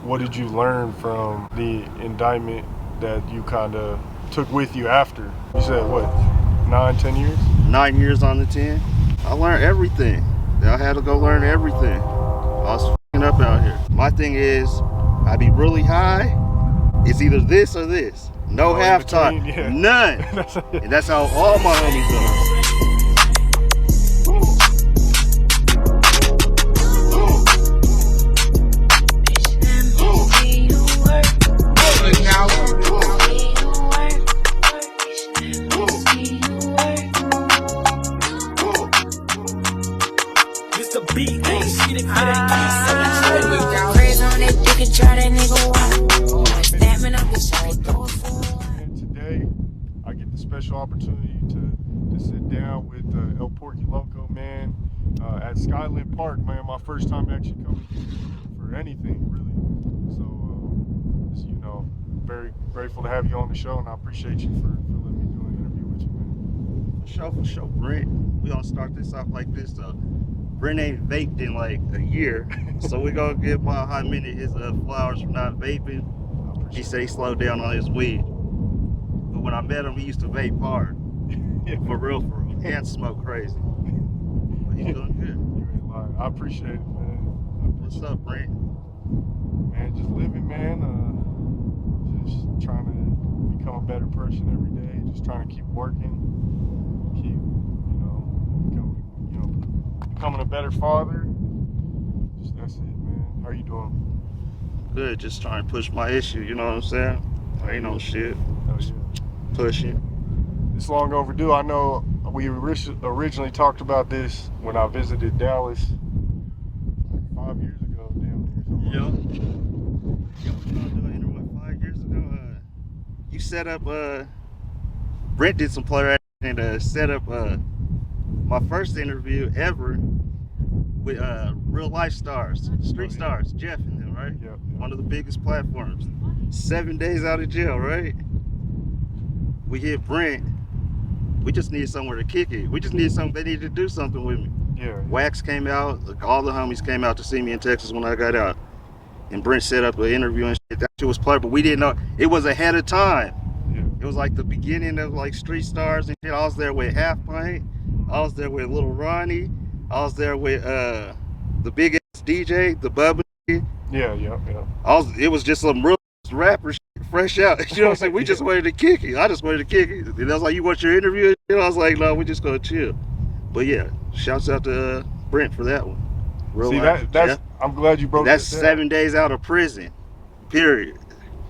What did you learn from the indictment that you kind of took with you after? You said what, 9, 10 years? 9 years on the 10. I learned everything. I had to go learn everything. I was f***ing up out here. My thing is, I be really high. It's either this or this. No halftime. Yeah. None. And that's how all my homies do. Today, I get the special opportunity to sit down with El Porky Loco, man, at Skyland Park, man. My first time actually coming for anything, really. So, just, you know, very grateful to have you on the show, and I appreciate you for letting me do an interview with you, man. For sure, Brent. We gonna start this off like this. Brent ain't vaped in like a year, so we gonna give my high minute his flowers for not vaping. He said he slowed down on his weed, but when I met him, he used to vape hard. Yeah. For real, and smoke crazy. But he's doing good. You ain't lying. I appreciate it, man. What's up, Brent? Man, just living, man. Just trying to become a better person every day. Just trying to keep working, keep, becoming a better father. Just that's it, man. How you doing? Good. Just trying to push my issue. You know what I'm saying? I ain't no shit. Oh yeah. Pushing. It's long overdue. I know we originally talked about this when I visited Dallas 5 years ago. Damn near. Yeah. What, 5 years ago? You set up. Brent did some player and set up my first interview ever with real life stars, street stars, Jeff and them, right? Yep. One of the biggest platforms. 7 days out of jail, right? We hit Brent. We just needed somewhere to kick it. We just needed something. They needed to do something with me. Yeah. Wax came out. All the homies came out to see me in Texas when I got out. And Brent set up an interview and shit. That shit was played, but we didn't know. It was ahead of time. Yeah. It was like the beginning of like street stars and shit. I was there with Half Pint. I was there with Little Ronnie. I was there with the big ass DJ, the Bubba. Yeah. It was just some real rapper shit, fresh out. You know what I'm saying? We just wanted to kick it. I just wanted to kick it. And I was like, you want your interview? I was like, no, we just gonna chill. But yeah, shouts out to Brent for that one. Real life, that's. I'm glad you broke that down. That's 7 days out of prison. Period.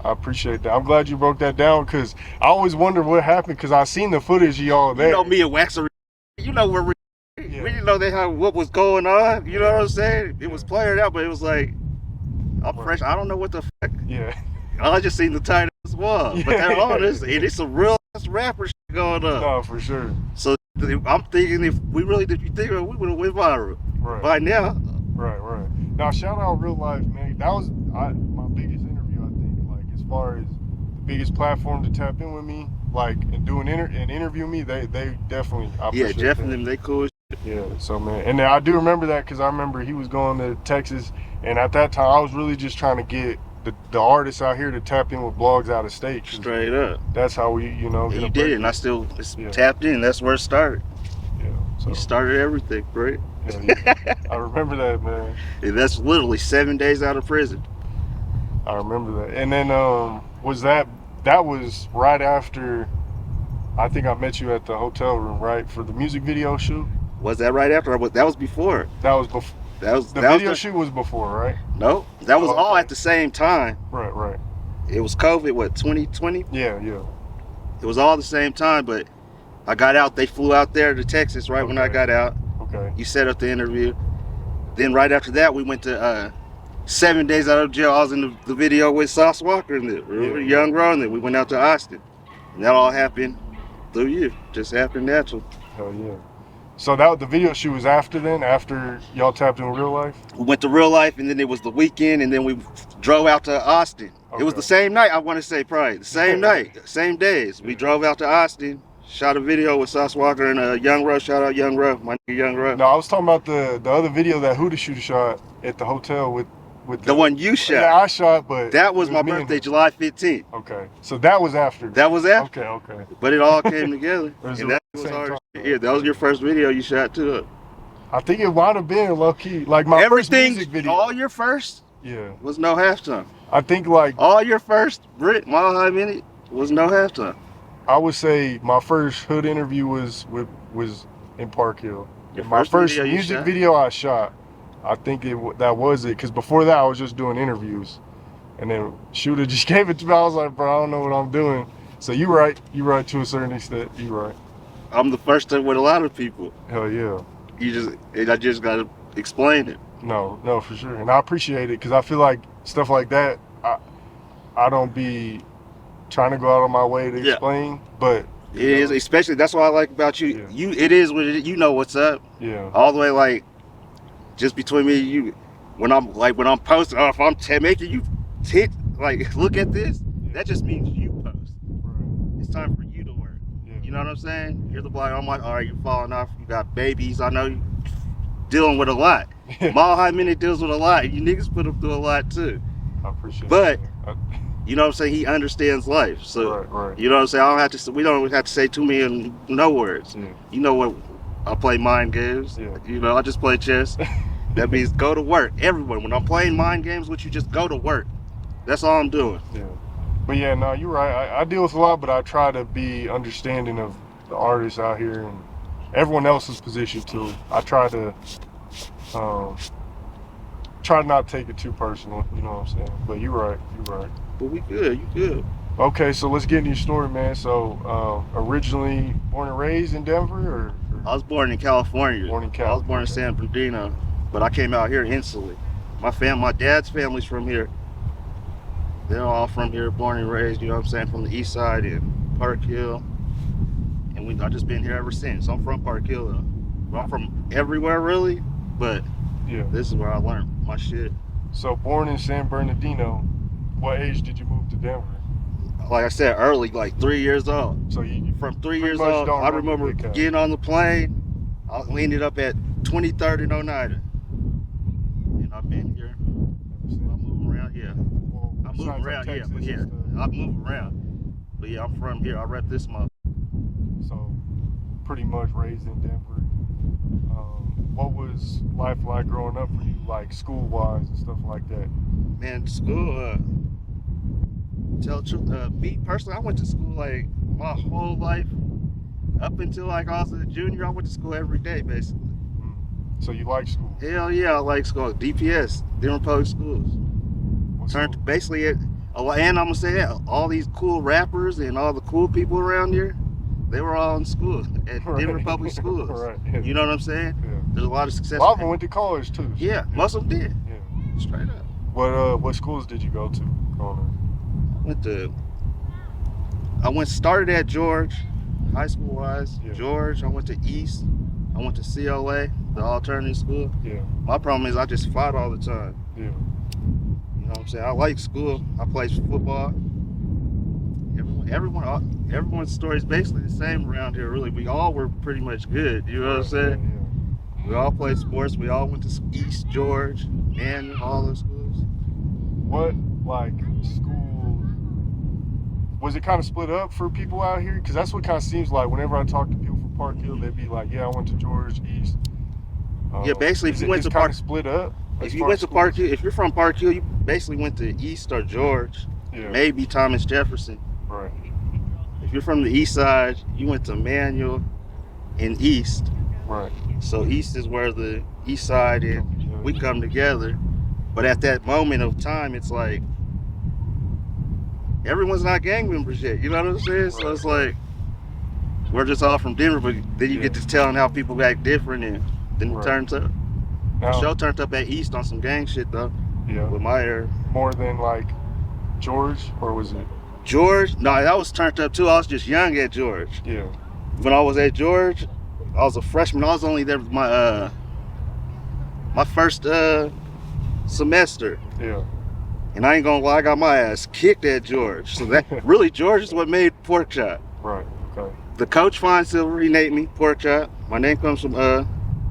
I appreciate that. I'm glad you broke that down because I always wondered what happened because I seen the footage of y'all there. You know me and Wax are, you know we didn't know what was going on. You know what I'm saying? It was playing out, but it was like, I'm fresh. I don't know what the fuck. Yeah. I just seen the title as well. But they're honest, and it's some real ass rapper shit going on. No, for sure. So I'm thinking if you think of it, we would have went viral. Right. By now. Right. Now shout out Real Life, man. That was my biggest interview, I think. Like as far as the biggest platform to tap in with me, like and do an interview me, they definitely. Yeah, Jeff and them, they cool. Yeah. So man, and then I do remember that because I remember he was going to Texas, and at that time I was really just trying to get the artists out here to tap in with blogs out of state. Straight up. That's how we, And you did it, and I still tapped in. That's where it started. Yeah. So. You started everything, right? Yeah. I remember that, man. And that's literally 7 days out of prison. I remember that. And then was that was right after I think I met you at the hotel room, right? For the music video shoot? Was that right after? That was before. That was before. The video shoot was before, right? No, that was all at the same time. Right. It was COVID, what, 2020? Yeah. It was all the same time, but I got out. They flew out there to Texas right when I got out. Okay. You set up the interview. Then right after that, we went to 7 days out of jail. I was in the video with Sauce Walker and the Young Ron. And then we went out to Austin. And that all happened through you. Just happened natural. Hell yeah. So the video shoot was after y'all tapped in Real Life? We went to Real Life, and then it was the weekend, and then we drove out to Austin. Okay. It was the same night, I want to say, probably. The same night, same days. We drove out to Austin, shot a video with Sauce Walker and Young Ruff. Shout out Young Ruff, my nigga Young Ruff. No, I was talking about the other video that Huda Shooter shot at the hotel with with The one you shot. Yeah, I shot, but That was it my me and birthday, him. July 15th. Okay, so that was after. That was after. Okay. But it all came together. Was And it that the was same hard. time? Yeah, that was your first video you shot too. I think it might have been low key, like my first Everything, music video. all your first Yeah, was no halftime. I think like All your first Mile High Minute was no halftime. I would say my first hood interview was in Park Hill. Your My first video you music shot? video I shot, I think that was it. Cause before that I was just doing interviews, and then Shooter just gave it to me. I was like, bro, I don't know what I'm doing. So you right to a certain extent. You right. I'm the first time with a lot of people. Hell yeah. I just gotta explain it. No, for sure. And I appreciate it because I feel like stuff like that, I don't be trying to go out of my way to explain, but it is, especially that's what I like about you. Yeah. It is what it is. You know what's up. Yeah. All the way, like, just between me and you. When I'm posting, or if I'm making you like, look at this, that just means you post. Right. It's time for you to work. Yeah. You know what I'm saying? You're the block. I'm like, all right, you're falling off. You got babies. I know you dealing with a lot. Mile High Minute deals with a lot. You niggas put them through a lot too. I appreciate But that. you know what I'm saying? He understands life. So Right. you know what I'm saying? We don't have to say too many no words. Yeah. You know what? I play mind games. Yeah. You know, I just play chess. That means go to work. Everyone, when I'm playing mind games with you, just go to work. That's all I'm doing. Yeah. But yeah, no, you're right. I deal with a lot, but I try to be understanding of the artists out here and everyone else's position too. I try to not take it too personal, you know what I'm saying? But you're right. But we good. You good. Okay, so let's get into your story, man. So originally born and raised in Denver, or I was born in California. Born in I was born in San Bernardino, but I came out here instantly. My dad's family's from here. They're all from here, born and raised, you know what I'm saying, from the east side in Park Hill. And I've just been here ever since. I'm from Park Hill though. I'm from everywhere really, but yeah. this is where I learned my shit. So born in San Bernardino, what age did you move to Denver? Like I said, early, like 3 years old. So you From 3 pretty years much old, don't I remember remember the getting on the plane. I ended up at 23rd and Oneida. And I've been here. I'm moving around, yeah. Well, I'm moving besides, like, around, yeah, Texas but yeah, and stuff. I'm moving around. But yeah, I'm from here. I rep this month. So pretty much raised in Denver. What was life like growing up for you, like school-wise and stuff like that? Man, school, tell the truth, me personally, I went to school like my whole life. Up until like I was a junior, I went to school every day basically. So you like school? Hell yeah, I like school. DPS, Denver Public Schools. Turned basically and I'm gonna say that all these cool rappers and all the cool people around here, they were all in school at Denver Public Schools. Right. You know what I'm saying? Yeah. There's a lot of success. A lot of them went to college too. Yeah, most of them did. Yeah. Straight up. What schools did you go to growing up? Started at George, high school wise. Yeah. George. I went to East. I went to CLA, the alternative school. Yeah. My problem is I just fought all the time. Yeah. You know what I'm saying? I like school. I played football. Everyone's story is basically the same around here. Really, we all were pretty much good. You know what I'm saying? Yeah. We all played sports. We all went to East, George, and all those schools. What, like, school, was it kind of split up for people out here? Because that's what kind of seems like whenever I talk to people from Park Hill, they'd be like, yeah, I went to George, East. Yeah, basically, if you went to Park, split up. If you went to Park Hill, if you're from Park Hill, you basically went to East or George, maybe Thomas Jefferson. Right. If you're from the East Side, you went to Manual and East. Right. So East is where the East Side and we come together. But at that moment of time, it's like everyone's not gang members yet. You know what I'm saying? Right. So it's like we're just all from Denver, but then you get to telling how people act different, and then it turns up. The show turned up at East on some gang shit though. Yeah. With my hair. More than like George, or was it? George? No, that was turned up too. I was just young at George. Yeah. When I was at George, I was a freshman. I was only there my first semester. Yeah. And I ain't gonna lie, I got my ass kicked at George. So that really, George is what made Pork Chop. Right. Okay. The coach Fine Silver, he named me Pork Chop. My name comes from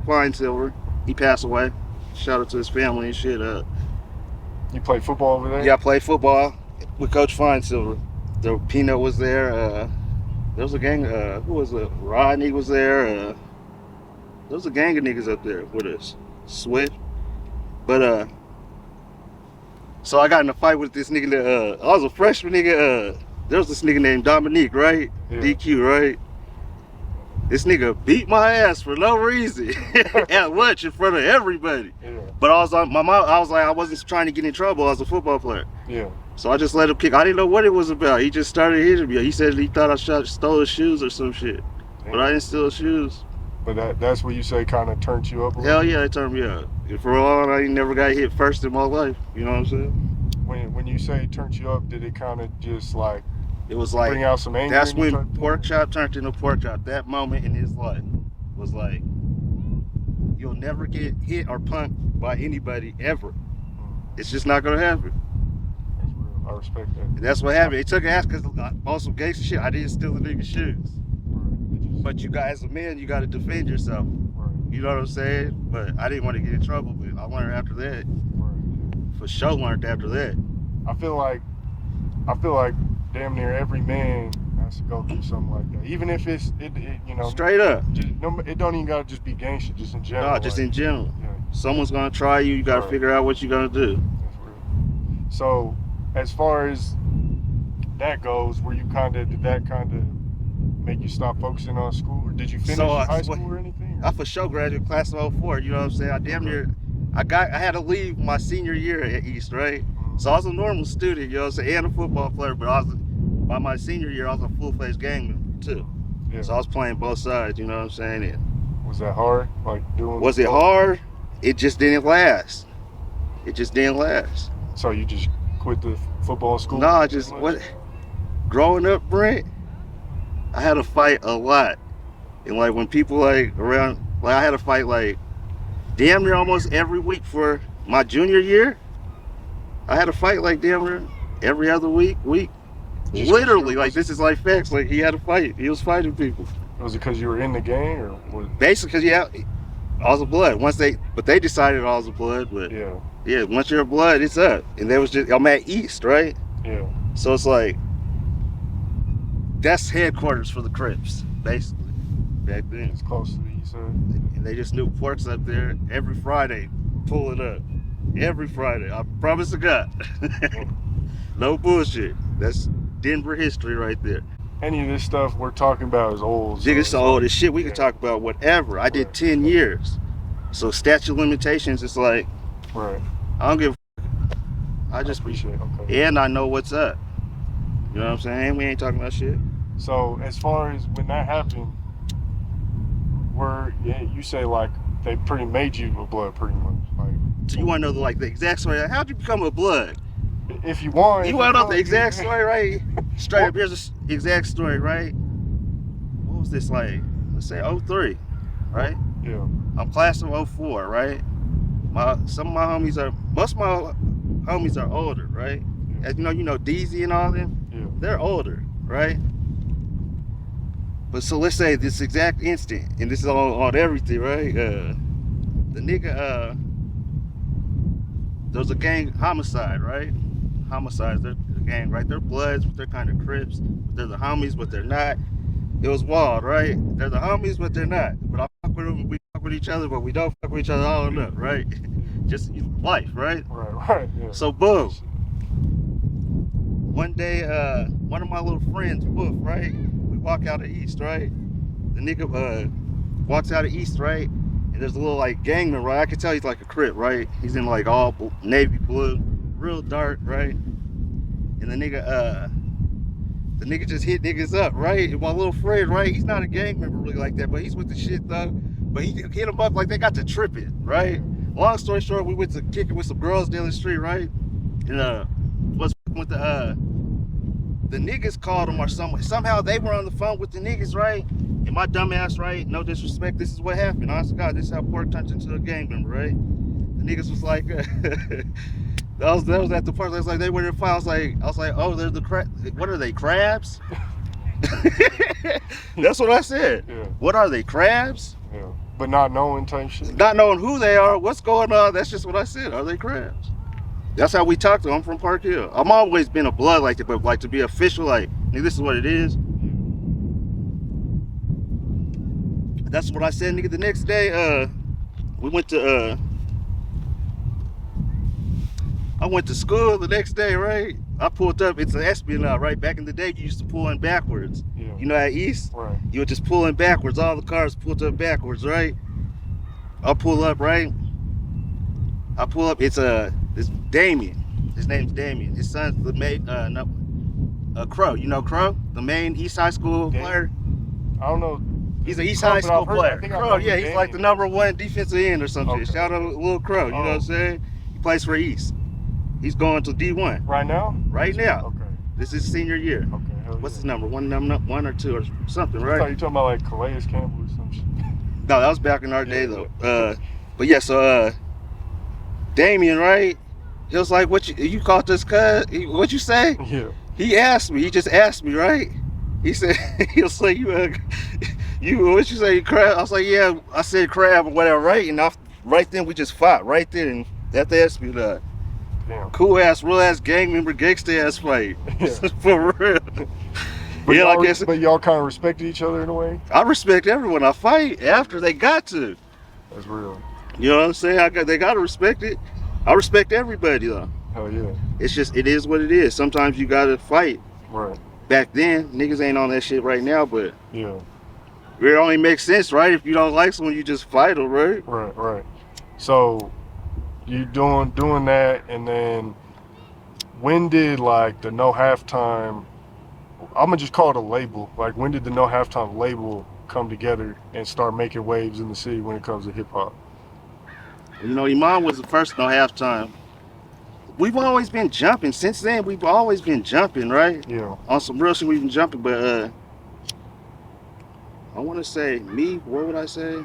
Fine Silver. He passed away. Shout out to his family and shit. You play football over there? Yeah, I played football with Coach Finesilver. The Peanut was there. There was a gang. Who was it? Rodney was there. There was a gang of niggas up there with us. Swift. But so I got in a fight with this nigga. I was a freshman nigga. There was this nigga named Dominique, right? Yeah. DQ, right? This nigga beat my ass for no reason at lunch in front of everybody. Yeah. But I was on my mom. I was like, I wasn't trying to get in trouble. I was a football player. Yeah. So I just let him kick. I didn't know what it was about. He just started hitting me. He said he thought I stole his shoes or some shit. Damn. But I didn't steal his shoes. But that's what you say kind of turned you up a little? Hell yeah, it turned me up. And for all I ain't never got hit first in my life. You know what I'm saying? When you say it turned you up, did it kind of just like It was like, bring out some anger? that's in you when type thing? pork chop turned into pork chop. That moment in his life was like, you'll never get hit or punked by anybody ever. It's just not gonna happen. That's real. I respect that. And that's what happened. It took ass because on some gangster shit, I didn't steal the nigga's shoes. Right. But you guys, as a man, you got to defend yourself. Right. You know what I'm saying? But I didn't want to get in trouble. But I learned after that. Right. For sure, learned after that. I feel like damn near every man has to go through something like that. Even if it's you know, Straight up. just, no, it don't even gotta just be gangster, just in general. No, just like, in general. yeah, Someone's gonna try you. You got to Right. figure out what you're gonna do. that's real. So, as far as that goes, did that kind of make you stop focusing on school, or did you finish high school or anything? I for sure graduated class of 04. You know what I'm saying? I damn near. I had to leave my senior year at East, right? So I was a normal student, you know what I'm saying, and a football player, but by my senior year, I was a full-fledged gang member, too. Yeah. So I was playing both sides, you know what I'm saying? And Was that hard? Like doing? was it hard? It just didn't last. It just didn't last. So you just quit the football school? No, growing up, Brent, I had to fight a lot. And like when people like around, like I had to fight like damn near almost every week for my junior year. I had to fight like damn near every other week. Just Literally, like this is like facts. Like he had to fight. He was fighting people. Was it because you were in the gang, or what? Basically, yeah, I was a blood. But they decided I was a blood. But Yeah, once you're a blood, it's up. And there was I'm at East, right? yeah. So it's like that's headquarters for the Crips, basically. Back then, It's close to the east side. and they just knew Pork's up there every Friday, pulling up. Every Friday, I promise to God. No bullshit. That's Denver history right there. Any of this stuff we're talking about is old. Jigga, so old as shit. We Yeah. can talk about whatever. I did Right. 10 years. So statute of limitations, it's like, Right. I don't give a I just appreciate it. Okay. and I know what's up. You know what I'm saying? We ain't talking about shit. So as far as when that happened, you say like they pretty made you a blood, pretty much. Like, So you want to know the exact story? How'd you become a blood? if you want, You want to know the exact story, right? Straight up, here's the exact story, right? What was this like? Let's say 03, right? Yeah. I'm class of 04, right? Most of my homies are older, right? Yeah. As you know DZ and all them, Yeah. they're older, right? But so let's say this exact instant, and this is on everything, right? The nigga, there's a gang homicide, right? Homicides, they're a gang, right? They're bloods, but they're kind of Crips. They're the homies, but they're not. It was wild, right? They're the homies, but they're not. But I fuck with them, we fuck with each other, but we don't fuck with each other all enough, right? Just life, right? Right. Yeah. So boom. One day, one of my little friends, Wolf, right? We walk out of East, right? The nigga walks out of East, right? And there's a little like gangman, right? I can tell he's like a Crip, right? He's in like all navy blue, real dark, right? And the nigga just hit niggas up, right? And my little friend, right? He's not a gang member really like that, but he's with the shit though. But he hit him up like they got to tripping, right? Long story short, we went to kick it with some girls down the street, right? And was with the niggas called them or something. Somehow they were on the phone with the niggas, right? And my dumb ass, right? No disrespect, this is what happened. Honest to God, this is how Pork turned into a gang member, right? The niggas was like, that was at the part. I was like, they were in the file. I was like, oh, they're the what are they, crabs? That's what I said. Yeah. What are they, crabs? Yeah. But not knowing type shit. Not knowing who they are, what's going on. That's just what I said. Are they crabs? That's how we talk to. I'm from Park Hill. I'm always been a blood like that, but like to be official, like nigga, this is what it is. That's what I said, nigga. The next day, we went to I went to school the next day, right? I pulled up. It's an Espionage, right? Back in the day, you used to pull in backwards. Yeah. You know, at East, Right. you would just pull in backwards. All the cars pulled up backwards, right? I'll pull up, right? I pull up. It's Damien. His name's Damien. His son's the main Crow. You know Crow, the main East High School player. I don't know. He's an East Crow, High but School I've heard- player. I think I've Crow, heard yeah, of he's like the Damien. #1 defensive end or something. Okay. Shout out to Lil Crow. You know what I'm Oh. saying? He plays for East. He's going to D1 Right now? right now. Okay. This is senior year. Okay. Hell What's yeah. his number? One or two or something, I right? thought you talking about like Calais Campbell or some shit. No, that was back in our day Yeah. though. But yeah, so Damien, right? He was like, "What you caught this cuz? What you say?" Yeah. He asked me. He just asked me, right? He said, "He was like, you what you say, crab?" I was like, "Yeah, I said crab or whatever, right?" And right then we just fought right there, and that asked me that Damn. cool ass, real ass gang member, gangsta ass fight. Yeah. For real. But Yeah, y'all, I guess but y'all kind of respected each other in a way. I respect everyone. I fight after they got to. That's real. You know what I'm saying? They gotta respect it. I respect everybody though. Hell yeah. It's just, it is what it is. Sometimes you gotta fight. Right. Back then, niggas ain't on that shit right now, but Yeah. it only makes sense, right? If you don't like someone, you just fight them, right? Right. Right. So you doing that, and then when did like the no halftime? I'm gonna just call it a label. Like when did the no halftime label come together and start making waves in the city when it comes to hip hop? You know, Iman was the first no halftime. We've always been jumping. Since then, we've always been jumping, right? Yeah. On some real shit, we've been jumping, but I want to say, what would I say?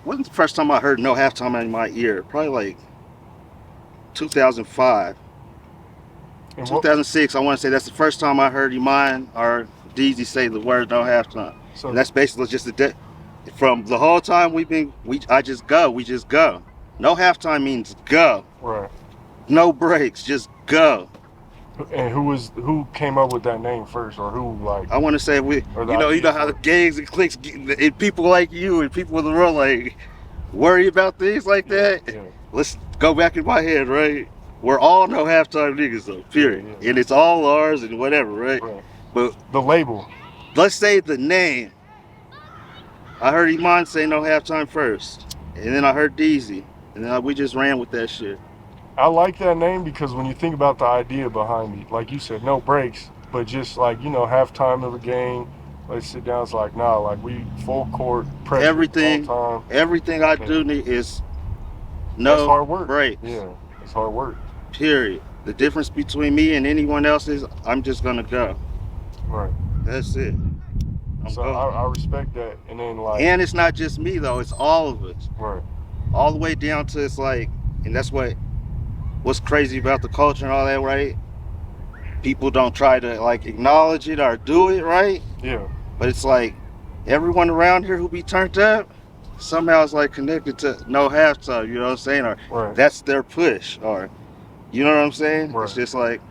Wasn't the first time I heard no halftime in my ear? Probably like 2005. And what, 2006, I want to say that's the first time I heard Iman or DZ say the word no halftime. so And that's basically just from the whole time we just go. No halftime means go. right. No breaks, just go. And who came up with that name first, or who like? I want to say you know how the gangs and cliques and people like you and people in the world like worry about things like that. Yeah. Let's go back in my head, right? We're all no halftime niggas though, period. Yeah. And it's all ours and whatever, right? Right. But The label. let's say the name. I heard Iman say no halftime first, and then I heard DZ, and then we just ran with that shit. I like that name because when you think about the idea behind it, like you said, no breaks, but just like, you know, halftime of a game, let's sit down. It's like, nah, like we full court pressure Everything all time. Everything I do is That's no hard work. breaks. Yeah, it's hard work. Period. The difference between me and anyone else is I'm just gonna go. Right. That's it. I'm So going. I respect that. And then like, And it's not just me though, it's all of us. right. All the way down to it's like, and that's what's crazy about the culture and all that, right? People don't try to like acknowledge it or do it, right? Yeah. But it's like everyone around here who be turned up somehow is like connected to no halftime, you know what I'm saying? Or Right. that's their push, or you know what I'm saying? Right. It's just like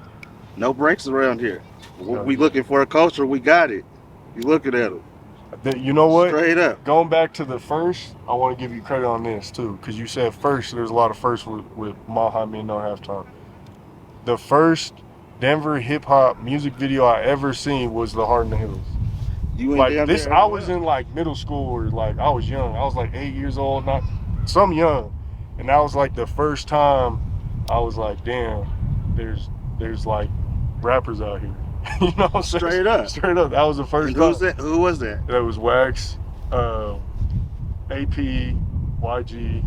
no breaks around here. Yeah. We looking for a culture, we got it. You looking at them. You know what? Straight up. Going back to the first, I want to give you credit on this too, because you said first. There's a lot of firsts with Muhammad No Halftime. The first Denver hip hop music video I ever seen was The Heart in the Hills. You ain't Like down this, there I as was well. in like middle school, or like I was young. I was like 8 years old, not some young, and that was like the first time I was like, damn, there's like rappers out here. You know what I'm saying? Straight up. Straight up. That was the first And time. who's that? Who was that? That was Wax, AP, YG.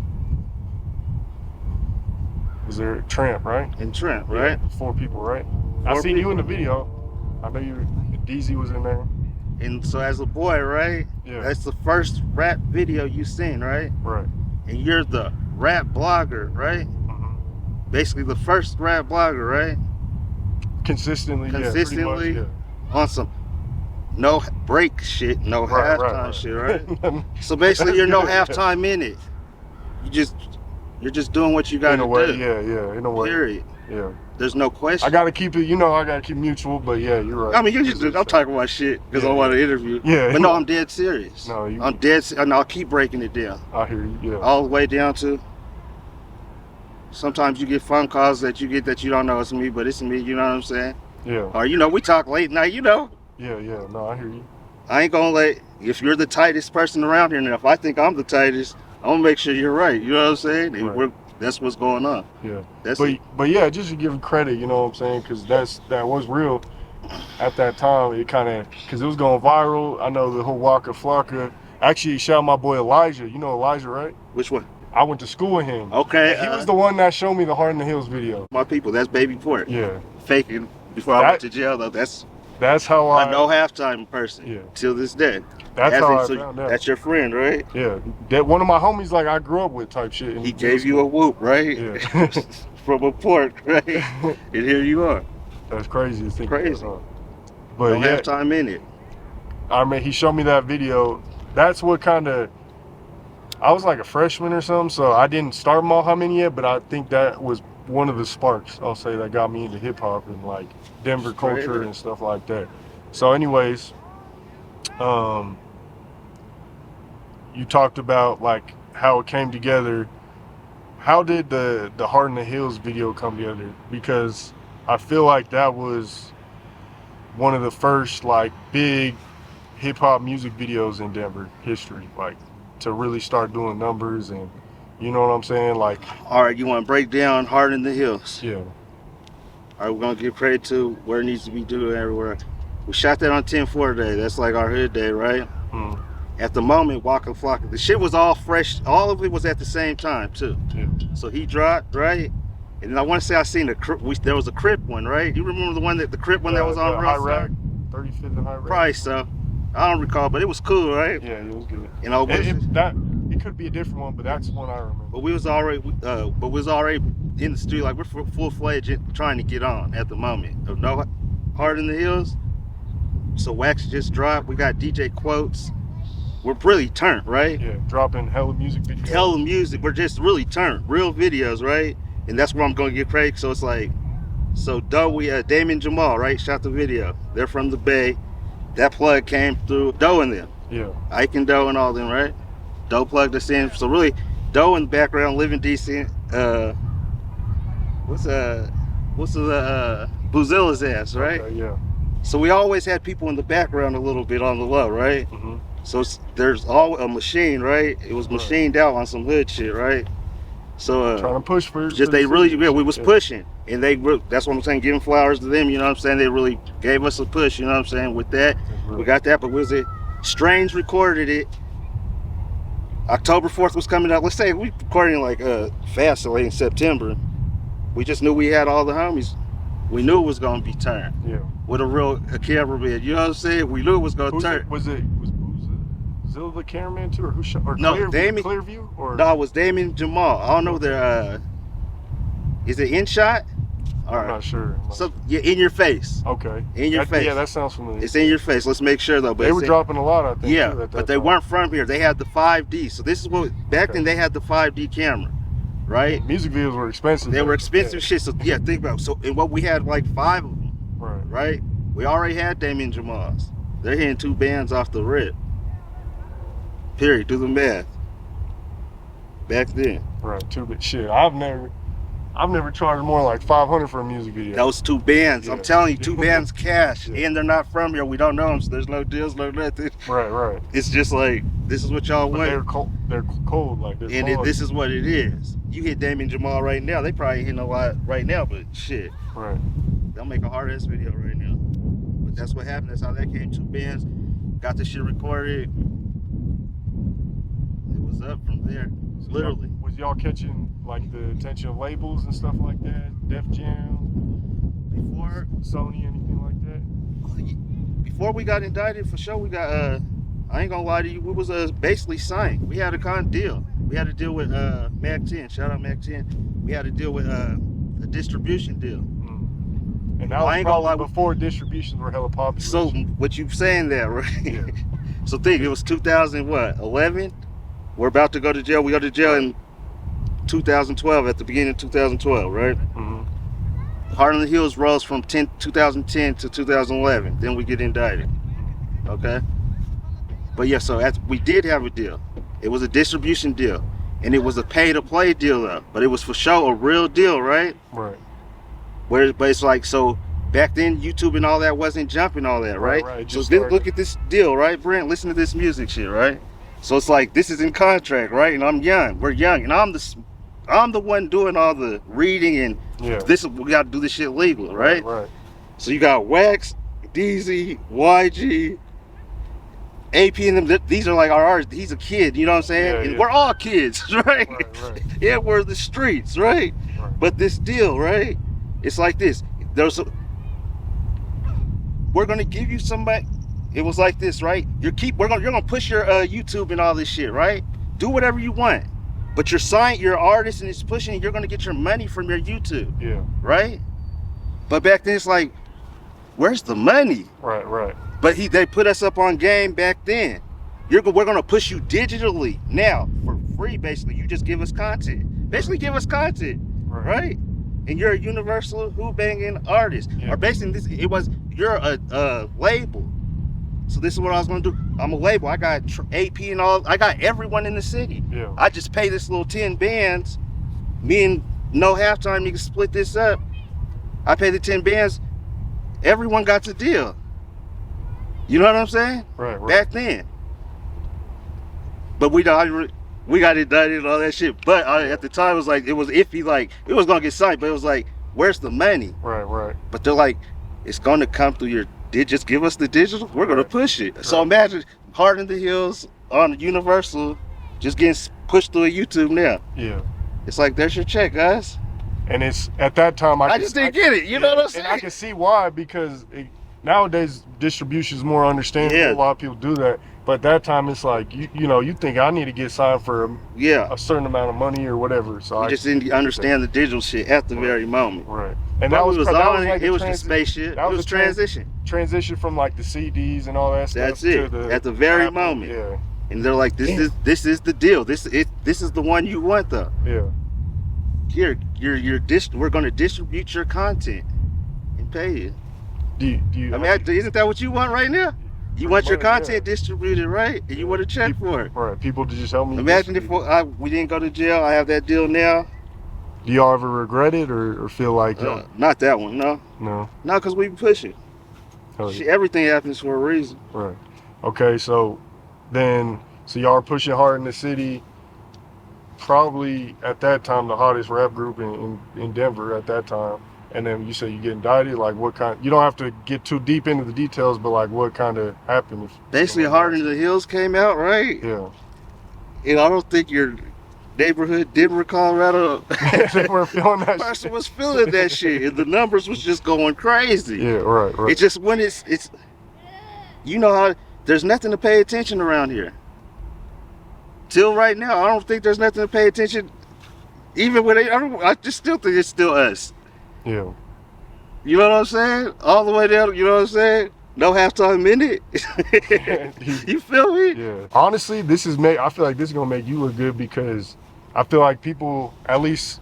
Was there Tramp, right? And Trent, right? Yeah, 4 people, right? I 4 seen you people. in the video. I know you. DZ was in there. And so as a boy, right? Yeah. That's the first rap video you seen, right? Right. And you're the rap blogger, right? Mm-hmm. Basically the first rap blogger, right? Consistently, Consistently. yeah, pretty much, On some no break shit, no Right, halftime right. shit, right? Yeah. So basically That's you're no good. halftime in it. you're just doing what you got to do. Yeah, in a way. Period. Yeah. There's no question. I gotta keep it, I gotta keep mutual, but yeah, you're right. I mean, I'm talking about shit because I want to interview. Yeah. But no, I'm dead serious. No, I'm dead. And I'll keep breaking it down. I hear you. Yeah. All the way down to. Sometimes you get phone calls that you don't know it's me, but it's me. You know what I'm saying? Yeah. Or we talk late night. Yeah. No, I hear you. I ain't gonna if you're the tightest person around here, and if I think I'm the tightest, I'm gonna make sure you're right. You know what I'm saying? And Right. That's what's going on. Yeah. But yeah, just to give credit, you know what I'm saying? Because that was real at that time. It kind of, because it was going viral. I know the whole Waka Flocka. Actually, shout out my boy Elijah. You know Elijah, right? Which one? I went to school with him. Okay. He was the one that showed me the Heart in the Hills video. My people, that's Baby Port. Yeah. Faking before I went to jail, though. That's how I know halftime person. Yeah. Till this day. That's how I found out. That's your friend, right? Yeah. That one of my homies like I grew up with type shit. He gave you a whoop, right? Yeah. From a port, right? And here you are. That's crazy to think. Crazy. But no halftime in it. I mean, he showed me that video. That's what kind of. I was like a freshman or something, so I didn't start Mall How Many yet, but I think that was one of the sparks, I'll say, that got me into hip hop and like Denver culture and stuff like that. So anyways, you talked about like how it came together. How did the Heart in the Hills video come together? Because I feel like that was one of the first like big hip hop music videos in Denver history, like to really start doing numbers and you know what I'm saying? Like, all right, you want to break down Heart in the Hills? Yeah. All right, we're gonna give credit to where it needs to be due everywhere. We shot that on 10/4 day. That's like our hood day, right? Mm. At the moment, Waka Flocka, the shit was all fresh. All of it was at the same time too. Yeah. So he dropped, right? And then I want to say I seen there was a Crip one, right? You remember the one the Crip one that was on Rooster? 35th and High Rack. Probably so. I don't recall, but it was cool, right? Yeah, it was good. You know, it could be a different one, but that's one I remember. But we was already in the studio, like we're full-fledged trying to get on at the moment. Of no Heart in the Hills. So Wax just dropped. We got DJ quotes. We're really turned, right? Yeah, dropping hella music videos. Hella music. We're just really turned. Real videos, right? And that's where I'm gonna get credit. So it's like, Damon Jamal, right? Shot the video. They're from the Bay. That plug came through Doe and them. Yeah. Ike and Doe and all them, right? Doe plugged us in. So really, Doe in the background, living decent. What's Buzilla's ass, right? Okay, yeah. So we always had people in the background a little bit on the low, right? Mm-hmm. So there's all a machine, right? It was machined out on some hood shit, right? So trying to push for we was pushing, and that's what I'm saying, giving flowers to them. You know what I'm saying? They really gave us a push. You know what I'm saying? With that, we got that. But Strange recorded it. October 4th was coming out. Let's say we recording like fast, so late in September. We just knew we had all the homies. We knew it was gonna be turned. Yeah. With a camera bed. You know what I'm saying? We knew it was gonna turn. Was Buzilla the cameraman too, or who shot? Or no, Damon. Clearview, or no, it was Damon Jamal. I don't know their. Is it in shot? I'm not sure. So in your face. Okay. In your face. Yeah, that sounds familiar. It's in your face. Let's make sure though. But they were dropping a lot, I think. Yeah, too, but they weren't from here. They had the 5D. So this is what back then they had the 5D camera, right? Music videos were expensive. They were expensive shit. So yeah, think about it. So and what we had like 5 of them. Right. We already had Damien Jamal's. They're hitting 2 bands off the rip. Period. Do the math. Back then. Right. 2 bit shit. I've never charged more than like $500 for a music video. Those 2 bands. Yeah. I'm telling you, 2 bands cash. Yeah. And they're not from here. We don't know them, so there's no deals, no nothing. Right. It's just like, this is what y'all want. They're cold. Like, this is what it is. You hit Damien Jamal right now, they probably hitting a lot right now, but shit. Right. They'll make a hard-ass video right now. But that's what happened. That's how that came. 2 bands. Got the shit recorded. It was up from there. So literally. Was y'all catching like the attention of labels and stuff like that? Def Jam? Before Sony, anything like that? Before we got indicted, for sure, we got I ain't gonna lie to you, we was basically signed. We had a deal. We had to deal with Mag 10. Shout out Mag 10. We had to deal with a distribution deal. And that was probably before distributions were hella popular. So what you saying that, right? Yeah. So think it was 2011. We're about to go to jail. We go to jail in 2012, at the beginning of 2012, right? Mm-hmm. Heart on the Hills rose from 2010 to 2011. Then we get indicted. Okay? But yeah, so we did have a deal. It was a distribution deal. And it was a pay-to-play deal, though. But it was for sure a real deal, right? Right. But it's like, so back then, YouTube and all that wasn't jumping all that, right? Right. So then look at this deal, right, Brent? Listen to this music shit, right? So it's like, this is in contract, right? And I'm young. We're young. And I'm the one doing all the reading, and we got to do this shit legal, right? Right. So you got Wax, DZ, YG, AP, and them. These are like our artists. He's a kid, you know what I'm saying? And we're all kids, right? Right. Yeah, we're the streets, right? But this deal, right? It's like this. We're gonna give you somebody. It was like this, right? You're gonna push your YouTube and all this shit, right? Do whatever you want, but your artist and it's pushing. You're gonna get your money from your YouTube, right? But back then it's like, where's the money? Right. But they put us up on game back then. We're gonna push you digitally now for free. Basically, you just give us content. Basically, give us content, right? And you're a universal who banging artist. Or basically, you're a label. So this is what I was gonna do. I'm a label. I got AP and all. I got everyone in the city. Yeah. I just pay this little 10 bands. Me and No Halftime, you can split this up. I pay the 10 bands. Everyone got the deal. You know what I'm saying? Right. Back then. But we got indicted and all that shit. But at the time, it was like, it was iffy. Like, it was gonna get signed, but it was like, where's the money? Right. But they're like, it's gonna come through your just give us the digital. We're gonna push it. So imagine Heart in the Hills on Universal just getting pushed through a YouTube now. Yeah. It's like, there's your check, guys. And it's at that time I just didn't get it. You know what I'm saying? And I can see why, because nowadays distribution is more understandable. Yeah. A lot of people do that. But at that time it's like you think I need to get signed for a certain amount of money or whatever. So I just didn't understand the digital shit at the very moment. Right. And but that was it was the spaceship. It was transition. Transition from like the CDs and all that stuff. That's it. To at the very Apple, moment. Yeah. And they're like, this is the deal. This is the one you want though. Yeah. We're gonna distribute your content and pay you. Do you I mean, isn't that what you want right now? You want your content distributed, right? And you want to check for it. Right. People to just help me. Imagine if we didn't go to jail. I have that deal now. Do y'all ever regret it or feel like not that one? No, because we push it. Everything happens for a reason. Right. Okay. So y'all are pushing hard in the city. Probably at that time the hottest rap group in Denver at that time. And then you say you get indicted. Like what kind? You don't have to get too deep into the details, but like what kind of happened? Basically, Heart in the Hills came out, right? Yeah. And I don't think your neighborhood, Denver, Colorado, they weren't feeling that person was feeling that shit, and the numbers was just going crazy. Yeah, right. It's just when it's you know how there's nothing to pay attention around here. Till right now, I don't think there's nothing to pay attention. Even when I just still think it's still us. Yeah. You know what I'm saying? All the way down, you know what I'm saying? No halftime in it. You feel me? Yeah. Honestly, I feel like this is gonna make you look good, because I feel like people, at least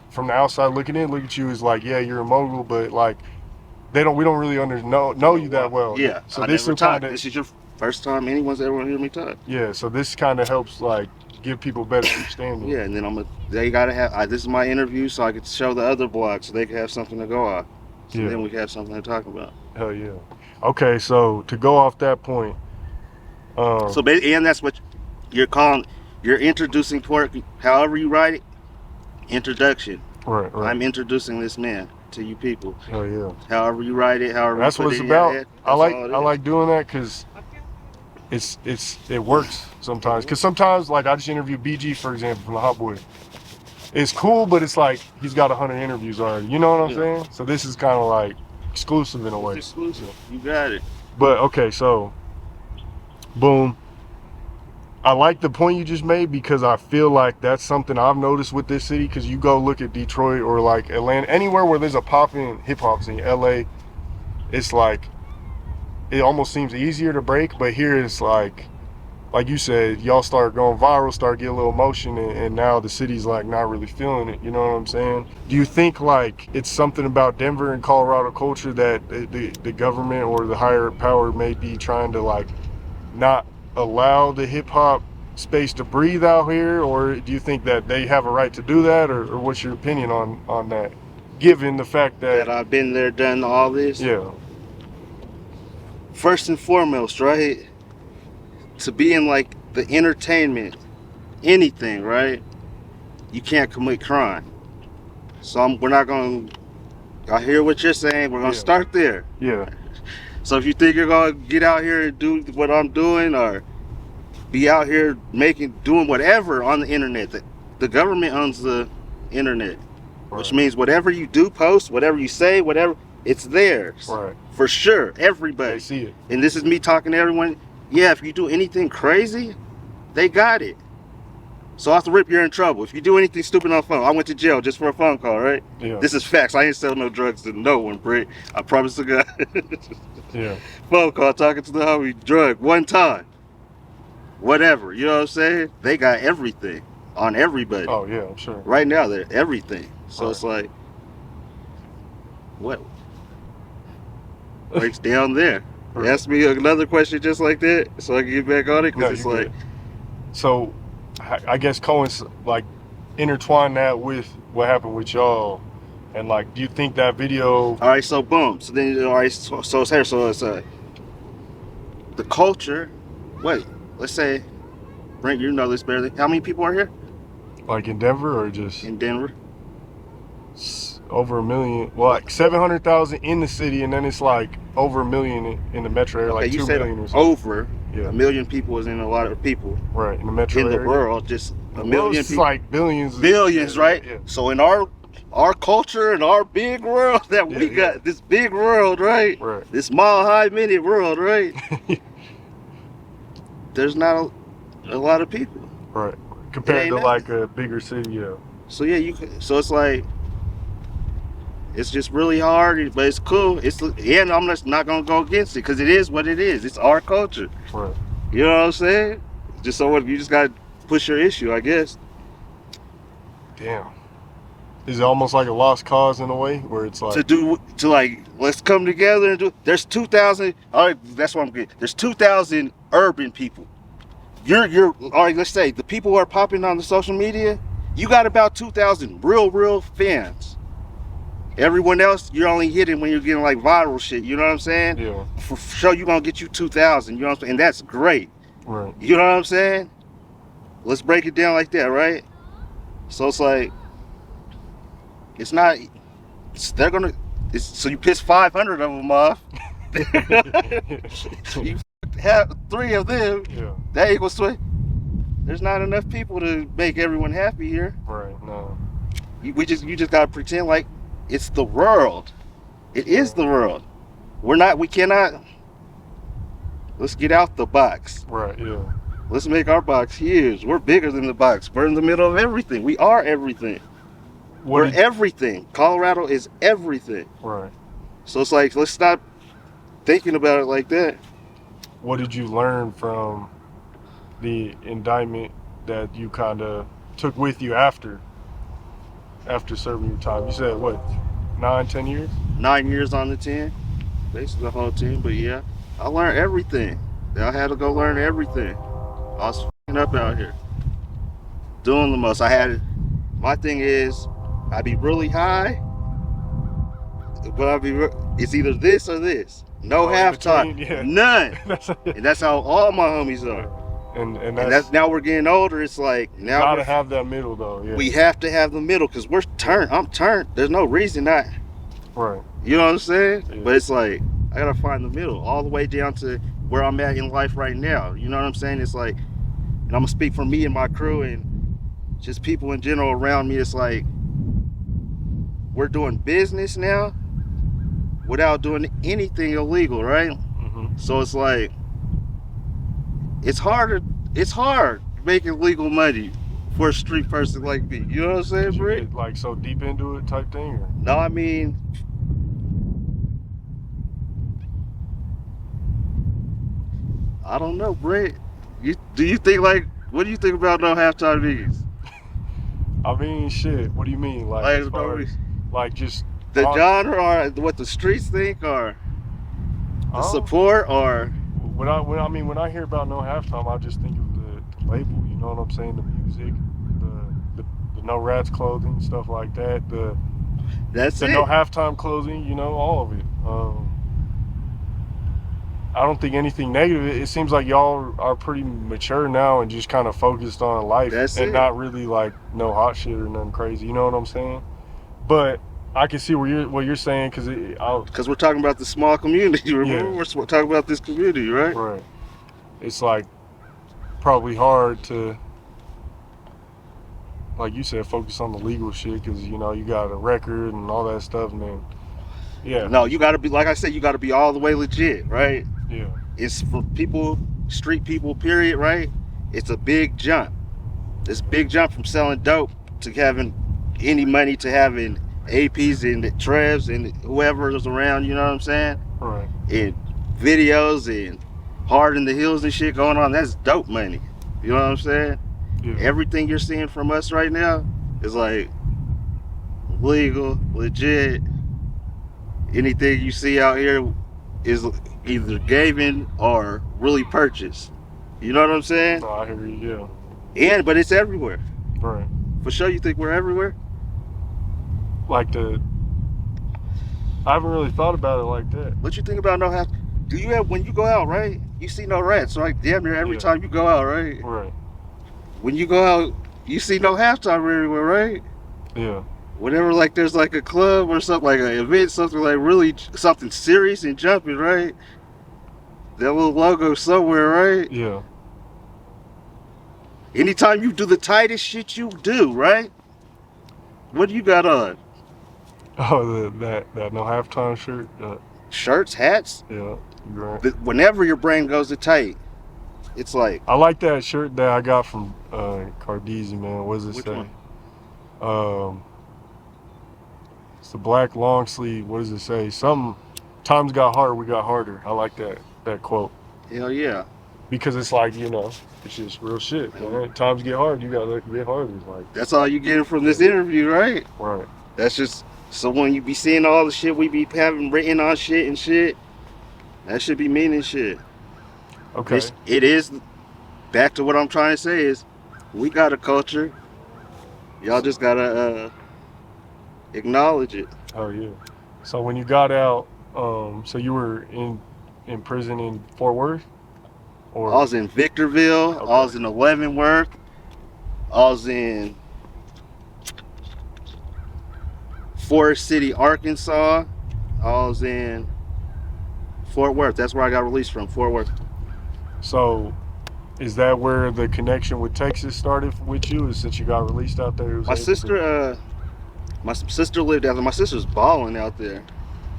from the outside looking in, look at you as like, yeah, you're a mogul, but like we don't really know you that well. Yeah. So this is your first time anyone's ever heard me talk. Yeah. So this kind of helps like give people better understanding. Yeah, and then they gotta have. This is my interview, so I could show the other blogs, so they can have something to go off. So then we can have something to talk about. Hell yeah. Okay, so to go off that point. And that's what you're calling. You're introducing however you write it. Introduction. Right. I'm introducing this man to you people. Hell yeah. However you write it, however that's you what put it's it about. In your head, I like doing that because it works sometimes. Because sometimes, like I just interviewed BG, for example, from the Hot Boy. It's cool, but it's like he's got 100 interviews already. You know what I'm saying? So this is kind of like exclusive in a way. It's exclusive. You got it. But okay, so boom. I like the point you just made, because I feel like that's something I've noticed with this city. Because you go look at Detroit or like Atlanta, anywhere where there's a popping hip hop scene, LA, it's like it almost seems easier to break. But here it's like like you said, y'all start going viral, start getting a little motion, and now the city's like not really feeling it. You know what I'm saying? Do you think like it's something about Denver and Colorado culture that the government or the higher power may be trying to like not allow the hip hop space to breathe out here, or do you think that they have a right to do that, or what's your opinion on that, given the fact that I've been there, done all this. yeah, First and foremost, right? To be in like the entertainment, anything, right? You can't commit crime. So we're not going to, I hear what you're saying. We're going to Yeah. start there. yeah, So if you think you're going to get out here and do what I'm doing, or be out here doing whatever on the internet, the government owns the internet, which right, means whatever you do post, whatever you say, whatever, it's theirs. right, For sure, they everybody. see it, And this is me talking to everyone. Yeah, if you do anything crazy, they got it. So off the rip, you're in trouble. If you do anything stupid on the phone, I went to jail just for a phone call, right? yeah, This is facts. I ain't sell no drugs to no one, Britt. I promise to God. yeah, Phone call, talking to the homie, drug, one time. Whatever, you know what I'm saying? They got everything on everybody. oh yeah, I'm sure, Right now, they're everything. So Right. it's like, what breaks down there? Right. Ask me another question just like that so I can get back on it, No, because it's you're like, good. So I guess like intertwine that with what happened with y'all, and like, do you think that video? all right, so boom. So then, all right, so it's here. So it's the culture. Wait, let's say, Brent, you know this better than, how many people are here Like in Denver, or just in Denver? over 1 million? Well, like 700,000 in the city, and then it's like over 1 million in the metro area, Okay, like you 2 said million or something. over Yeah. 1 million people is in a lot of people Right, in the metro in the area. world. Just The a world's million just people, like billions. billions, right? Yeah. So in our culture and our big world that we Yeah, got, yeah. this big world, right? Right. This mile high minute world, right? There's not a lot of people. Right. Compared ain't to nothing. like a bigger city, yeah. So yeah, you can. So it's like, it's just really hard, but it's cool. And I'm just not gonna go against it, because it is what it is. It's our culture. Right. You know what I'm saying? Just so what, you just gotta push your issue, I guess. Damn. Is it almost like a lost cause in a way, where it's like Let's come together and do. There's 2,000. All right, that's what I'm getting. There's 2,000 urban people. You're all right. Let's say the people who are popping on the social media, you got about 2,000 real fans. Everyone else, you're only hitting when you're getting like viral shit. You know what I'm saying? yeah, For sure, you're gonna get you 2,000. You know what I'm saying? And that's great. right, You know what I'm saying? Let's break it down like that, right? So it's like, it's not. They're gonna. So you piss 500 of them off. You have 3 of them. yeah, That equals 20. There's not enough people to make everyone happy here. right, no, You just gotta pretend like it's the world. It is the world. We cannot. Let's get out the box. right, yeah, Let's make our box huge. We're bigger than the box. We're in the middle of everything. We are everything. what We're did, everything. Colorado is everything. right, So it's like, let's stop thinking about it like that. what did you learn from the indictment that you kind of took with you after serving your time? You said what, 9-10 years? 9 years on the 10, basically the whole team. But yeah, I learned everything. I had to go learn everything. I was f***ing up out here, doing the most. My thing is, I'd be really high, but it's either this or this. No Oh, in halftime, between, yeah. none. That's And that's how all my homies are. and And that's that's now we're getting older. It's like, now gotta have that middle though, yeah. we have to have the middle, because we're turned. I'm turned. There's no reason not. Right, You know what I'm saying? Yeah. But it's like, I gotta find the middle, all the way down to where I'm at in life right now. You know what I'm saying? It's like, and I'm gonna speak for me and my crew and just people in general around me. It's like, we're doing business now without doing anything illegal, right? mm-hmm. So it's like, it's hard making legal money for a street person like me. You know what I'm saying, Did you Britt? get like so deep into it type thing, or? No, I mean, I don't know, Britt. Do you think like what do you think about no halftime niggas? I mean, shit. What do you mean? Like, Like, as far as, like just the genre or what the streets think or the support or when I hear about no halftime, I just think of the label. You know what I'm saying? The music, the no rats clothing, stuff like that. The no halftime clothing. You know, all of it. I don't think anything negative. It seems like y'all are pretty mature now and just kind of focused on life not really like no hot shit or nothing crazy. You know what I'm saying? But I can see what you're saying because we're talking about the small community. Remember, we're talking about this community, right? Right. It's like probably hard to, like you said, focus on the legal shit because you know you got a record and all that stuff, and then No, you got to be like I said. You got to be all the way legit, right? Yeah. It's for people, street people, period, right? It's a big jump. It's a big jump from selling dope to having any money to having APs and Trevs and whoever is around, you know what I'm saying? Right. And videos and hard in the hills and shit going on. That's dope money. You know what I'm saying? Yeah. Everything you're seeing from us right now is like legal, legit. Anything you see out here is either given or really purchased. You know what I'm saying? No, I hear you, yeah. But it's everywhere. Right. For sure, you think we're everywhere? I haven't really thought about it like that. What you think about no half? Do you have, when you go out, right? You see no rats, right? Damn near every time you go out, right? Right. When you go out, you see no halftime everywhere, right? Yeah. Whenever like there's like a club or something, like an event, something like really something serious and jumping, right? That little logo somewhere, right? Yeah. Anytime you do the tightest shit you do, right? What do you got on? Oh, that no halftime shirt. Shirts, hats. Yeah. Right. Whenever your brain goes to tight, it's like. I like that shirt that I got from Cardeezy, man. What does it say? One? It's the black long sleeve. What does it say? Something. Times got hard, we got harder. I like that quote. Hell yeah. Because it's like, you know, it's just real shit, man. Times get hard, you gotta get harder. Like, that's all you get from this interview, right? Right. That's just, so when you be seeing all the shit we be having written on shit and shit, that should be meaning shit. Okay. It is, back to what I'm trying to say is, we got a culture. Y'all just gotta acknowledge it. Oh yeah. So when you got out, so you were in prison in Fort Worth? Or? I was in Victorville, okay. I was in Leavenworth, I was in Forest City, Arkansas, I was in Fort Worth. That's where I got released from, Fort Worth. So is that where the connection with Texas started with you? Since you got released out there? My sister lived out there. My sister's balling out there.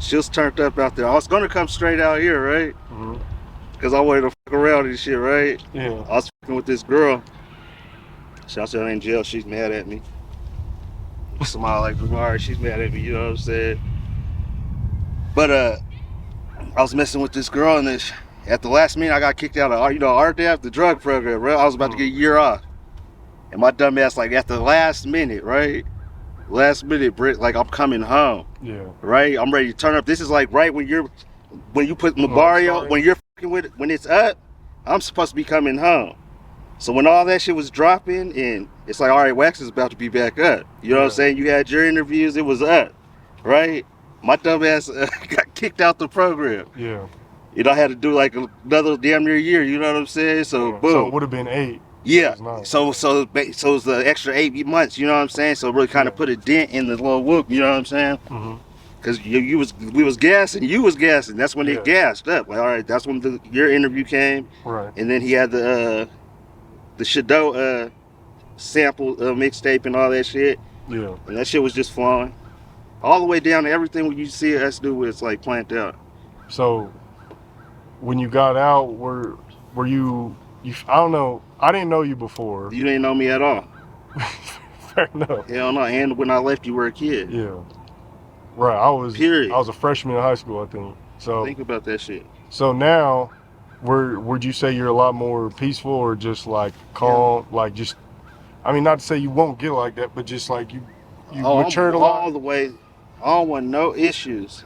She was turned up out there. I was gonna come straight out here, right? Mm-hmm. Cause I wanted to fuck around and shit, right? Yeah. I was fucking with this girl. Shout out in jail. She's mad at me. Smile like, alright, she's mad at me. You know what I'm saying? But I was messing with this girl, and at the last minute, I got kicked out of RDF, the drug program, right? I was about to get a year off, and my dumb ass, like at the last minute, right? Last minute, Britt, like I'm coming home. Yeah. Right? I'm ready to turn up. This is like right when you put Mario, when you're fucking with it, when it's up, I'm supposed to be coming home. So when all that shit was dropping, and it's like, all right, Wax is about to be back up. You know what I'm saying? You had your interviews, it was up, right? My dumb ass got kicked out the program. Yeah. You know, I had to do like another damn near year. You know what I'm saying? So boom. So it would have been 8. Yeah. So it's the extra 8 months. You know what I'm saying? So it really kind of put a dent in the little whoop. You know what I'm saying? Mm-hmm. Cause we was gassing, you was gassing. That's when it gassed up. Like, all right, that's when your interview came. Right. And then he had the Shadow sample mixtape and all that shit. Yeah. And that shit was just flowing all the way down to everything you see us do was like planned out. So when you got out, were you I don't know, I didn't know you before. You didn't know me at all. Fair enough. Hell no. And when I left, you were a kid. Yeah. Right. I was a freshman in high school, I think. So think about that shit. So now would you say you're a lot more peaceful or just like calm? Yeah. Like just, I mean, not to say you won't get like that, but just like you matured a lot. All the way. I don't want no issues.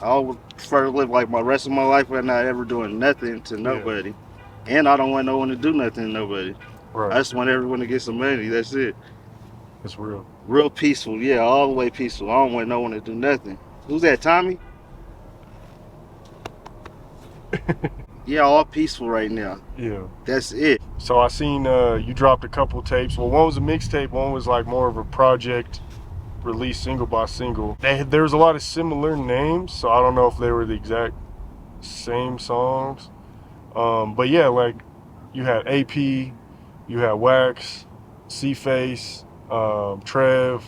I would prefer to live like my rest of my life without not ever doing nothing to nobody. Yeah. And I don't want no one to do nothing to nobody. Right. I just want everyone to get some money. That's it. It's real. Real peaceful. Yeah, all the way peaceful. I don't want no one to do nothing. Who's that, Tommy? Yeah, all peaceful right now. Yeah. That's it. So I seen you dropped a couple tapes. Well, one was a mixtape, one was like more of a project release single by single. There was a lot of similar names, so I don't know if they were the exact same songs. But yeah, like you had AP, you had Wax, C-Face, Trev,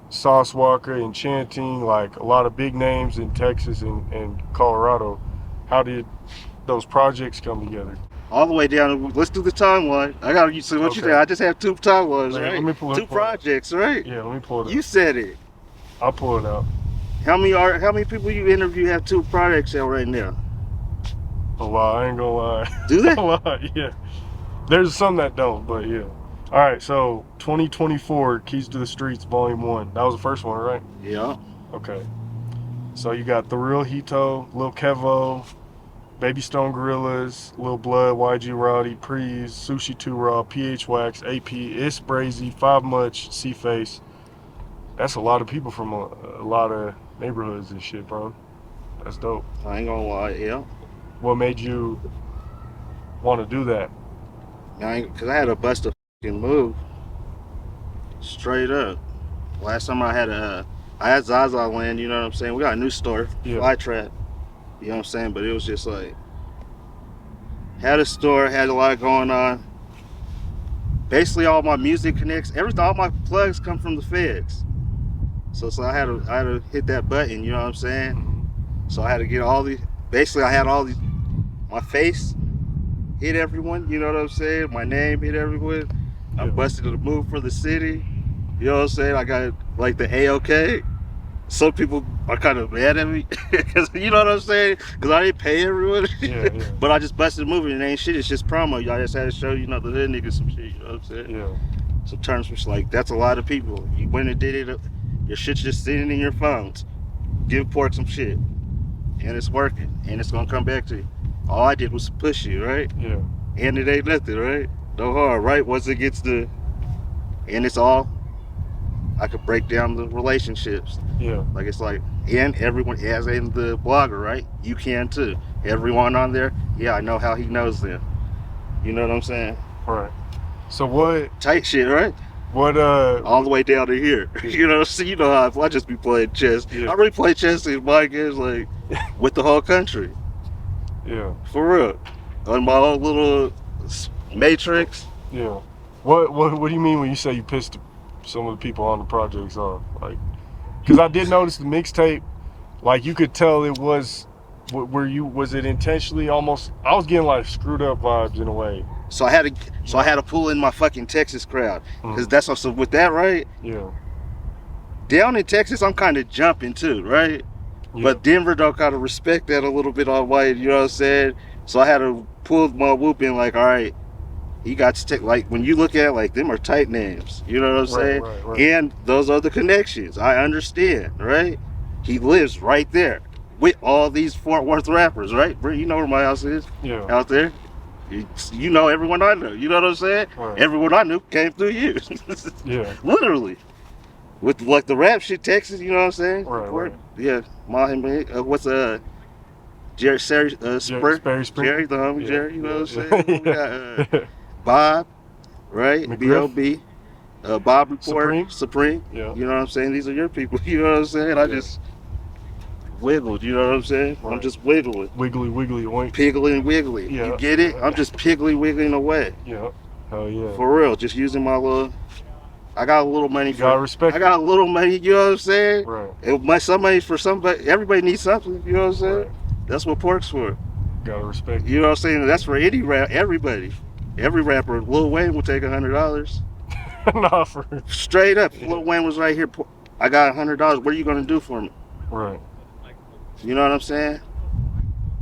Sauce Walker, Enchanting, like a lot of big names in Texas and Colorado. How did those projects come together? All the way down. Let's do the timeline. I got you. So what you said? I just have two timelines, right? Let me pull it. Two projects, right? Yeah, let me pull it up. You said it. I'll pull it out. How many people you interview have two projects out right now? A lot. I ain't gonna lie. Do they? A lot. Yeah. There's some that don't, but yeah. All right. So 2024 Keys to the Streets Volume 1. That was the first one, right? Yeah. Okay. So you got The Real Hito, Lil Kevo, Baby Stone Gorillas, Lil Blood, YG Rowdy, Preez, Sushi 2 Raw, PH Wax, AP, It's Brazy, 5 Much, C-Face. That's a lot of people from a lot of neighborhoods and shit, bro. That's dope. I ain't gonna lie, yeah. What made you want to do that? Cause I had to bust a fucking move. Straight up. Last time I had Zaza Land, you know what I'm saying? We got a new store, Fly Trap. You know what I'm saying? But it was just like, had a store, had a lot going on. Basically all my music connects, all my plugs come from the feds. So I had to hit that button, you know what I'm saying? So I had to get basically I had all these, my face hit everyone, you know what I'm saying? My name hit everyone. I busted a move for the city. You know what I'm saying? I got like the A-OK. Some people are kind of mad at me, cause you know what I'm saying? Cause I didn't pay everyone, but I just busted a movie and it ain't shit. It's just promo. Y'all just had to show the hood niggas some shit. You know what I'm saying? Yeah. So Terrance was like, that's a lot of people. You went and did it. Your shit's just sitting in your phones. Give Pork some shit, and it's working, and it's gonna come back to you. All I did was push you, right? Yeah. And it ain't nothing, right? No harm, right? Once it gets and it's all. I could break down the relationships. Yeah. Like it's like, and everyone, as in the blogger, right? You can too. Everyone on there, yeah, I know how he knows them. You know what I'm saying? Right. So what? Tight shit, right? What? All the way down to here. You know, see, you know how I just be playing chess. Yeah. I really play chess in my games, like, with the whole country. Yeah. For real. On my own little matrix. Yeah. What do you mean when you say you pissed some of the people on the projects off? Like, because I did notice the mixtape, like you could tell it was, was it intentionally almost, I was getting like screwed up vibes in a way. So I had to pull in my fucking Texas crowd, because that's also with that, right? Yeah. Down in Texas, I'm kind of jumping too, right? Yeah. But Denver don't kind of respect that a little bit on white, you know what I'm saying? So I had to pull my whoop in, like, all right, he got to take, like, when you look at it, like, them are tight names, you know what I'm saying? Right. And those are the connections, I understand, right? He lives right there with all these Fort Worth rappers, right? You know where my house is? Yeah. Out there. You know everyone I know, you know what I'm saying? Right. Everyone I knew came through you. Yeah. Literally. With, like, the rap shit, Texas, you know what I'm saying? Right. Yeah. What's Jerry, Sperry, Jerry, the homie, yeah. Jerry, you know what I'm saying? We got Bob, right? B.O.B. Bob Report, Supreme. Yeah. You know what I'm saying? These are your people, you know what I'm saying? I just wiggled, you know what I'm saying? Right. I'm just wiggling. Wiggly, oink. Piggly and wiggly. Yeah. You get it? I'm just piggly wiggling away. Yeah. Hell yeah. For real, just using my little, I got a little money. I got a little money, you know what I'm saying? Right. Everybody needs something, you know what I'm saying? Right. That's what Pork's for. Gotta respect. You know what I'm saying? That's for any everybody. Every rapper. Lil Wayne will take $100. Nah, for straight up. Lil Wayne was right here. I got $100. What are you gonna do for me? Right. You know what I'm saying?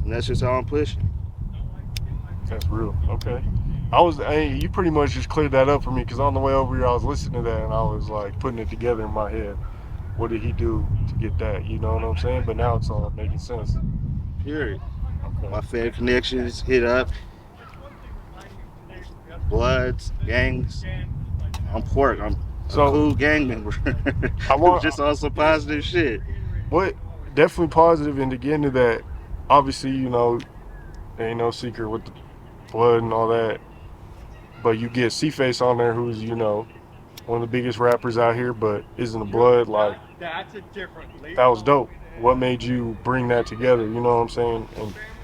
And that's just how I'm pushing. That's real. Okay. Hey, you pretty much just cleared that up for me because on the way over here, I was listening to that and I was like putting it together in my head. What did he do to get that? You know what I'm saying? But now it's all making sense. Period. Okay. My Fed connections hit up. Bloods, gangs. I'm pork. I'm a cool gang member. I want just on some positive shit. What definitely positive, and to get into that, obviously, you know, there ain't no secret with the blood and all that. But you get C-Face on there, who's, you know, one of the biggest rappers out here, but isn't the blood. Like, that was dope. What made you bring that together? You know what I'm saying?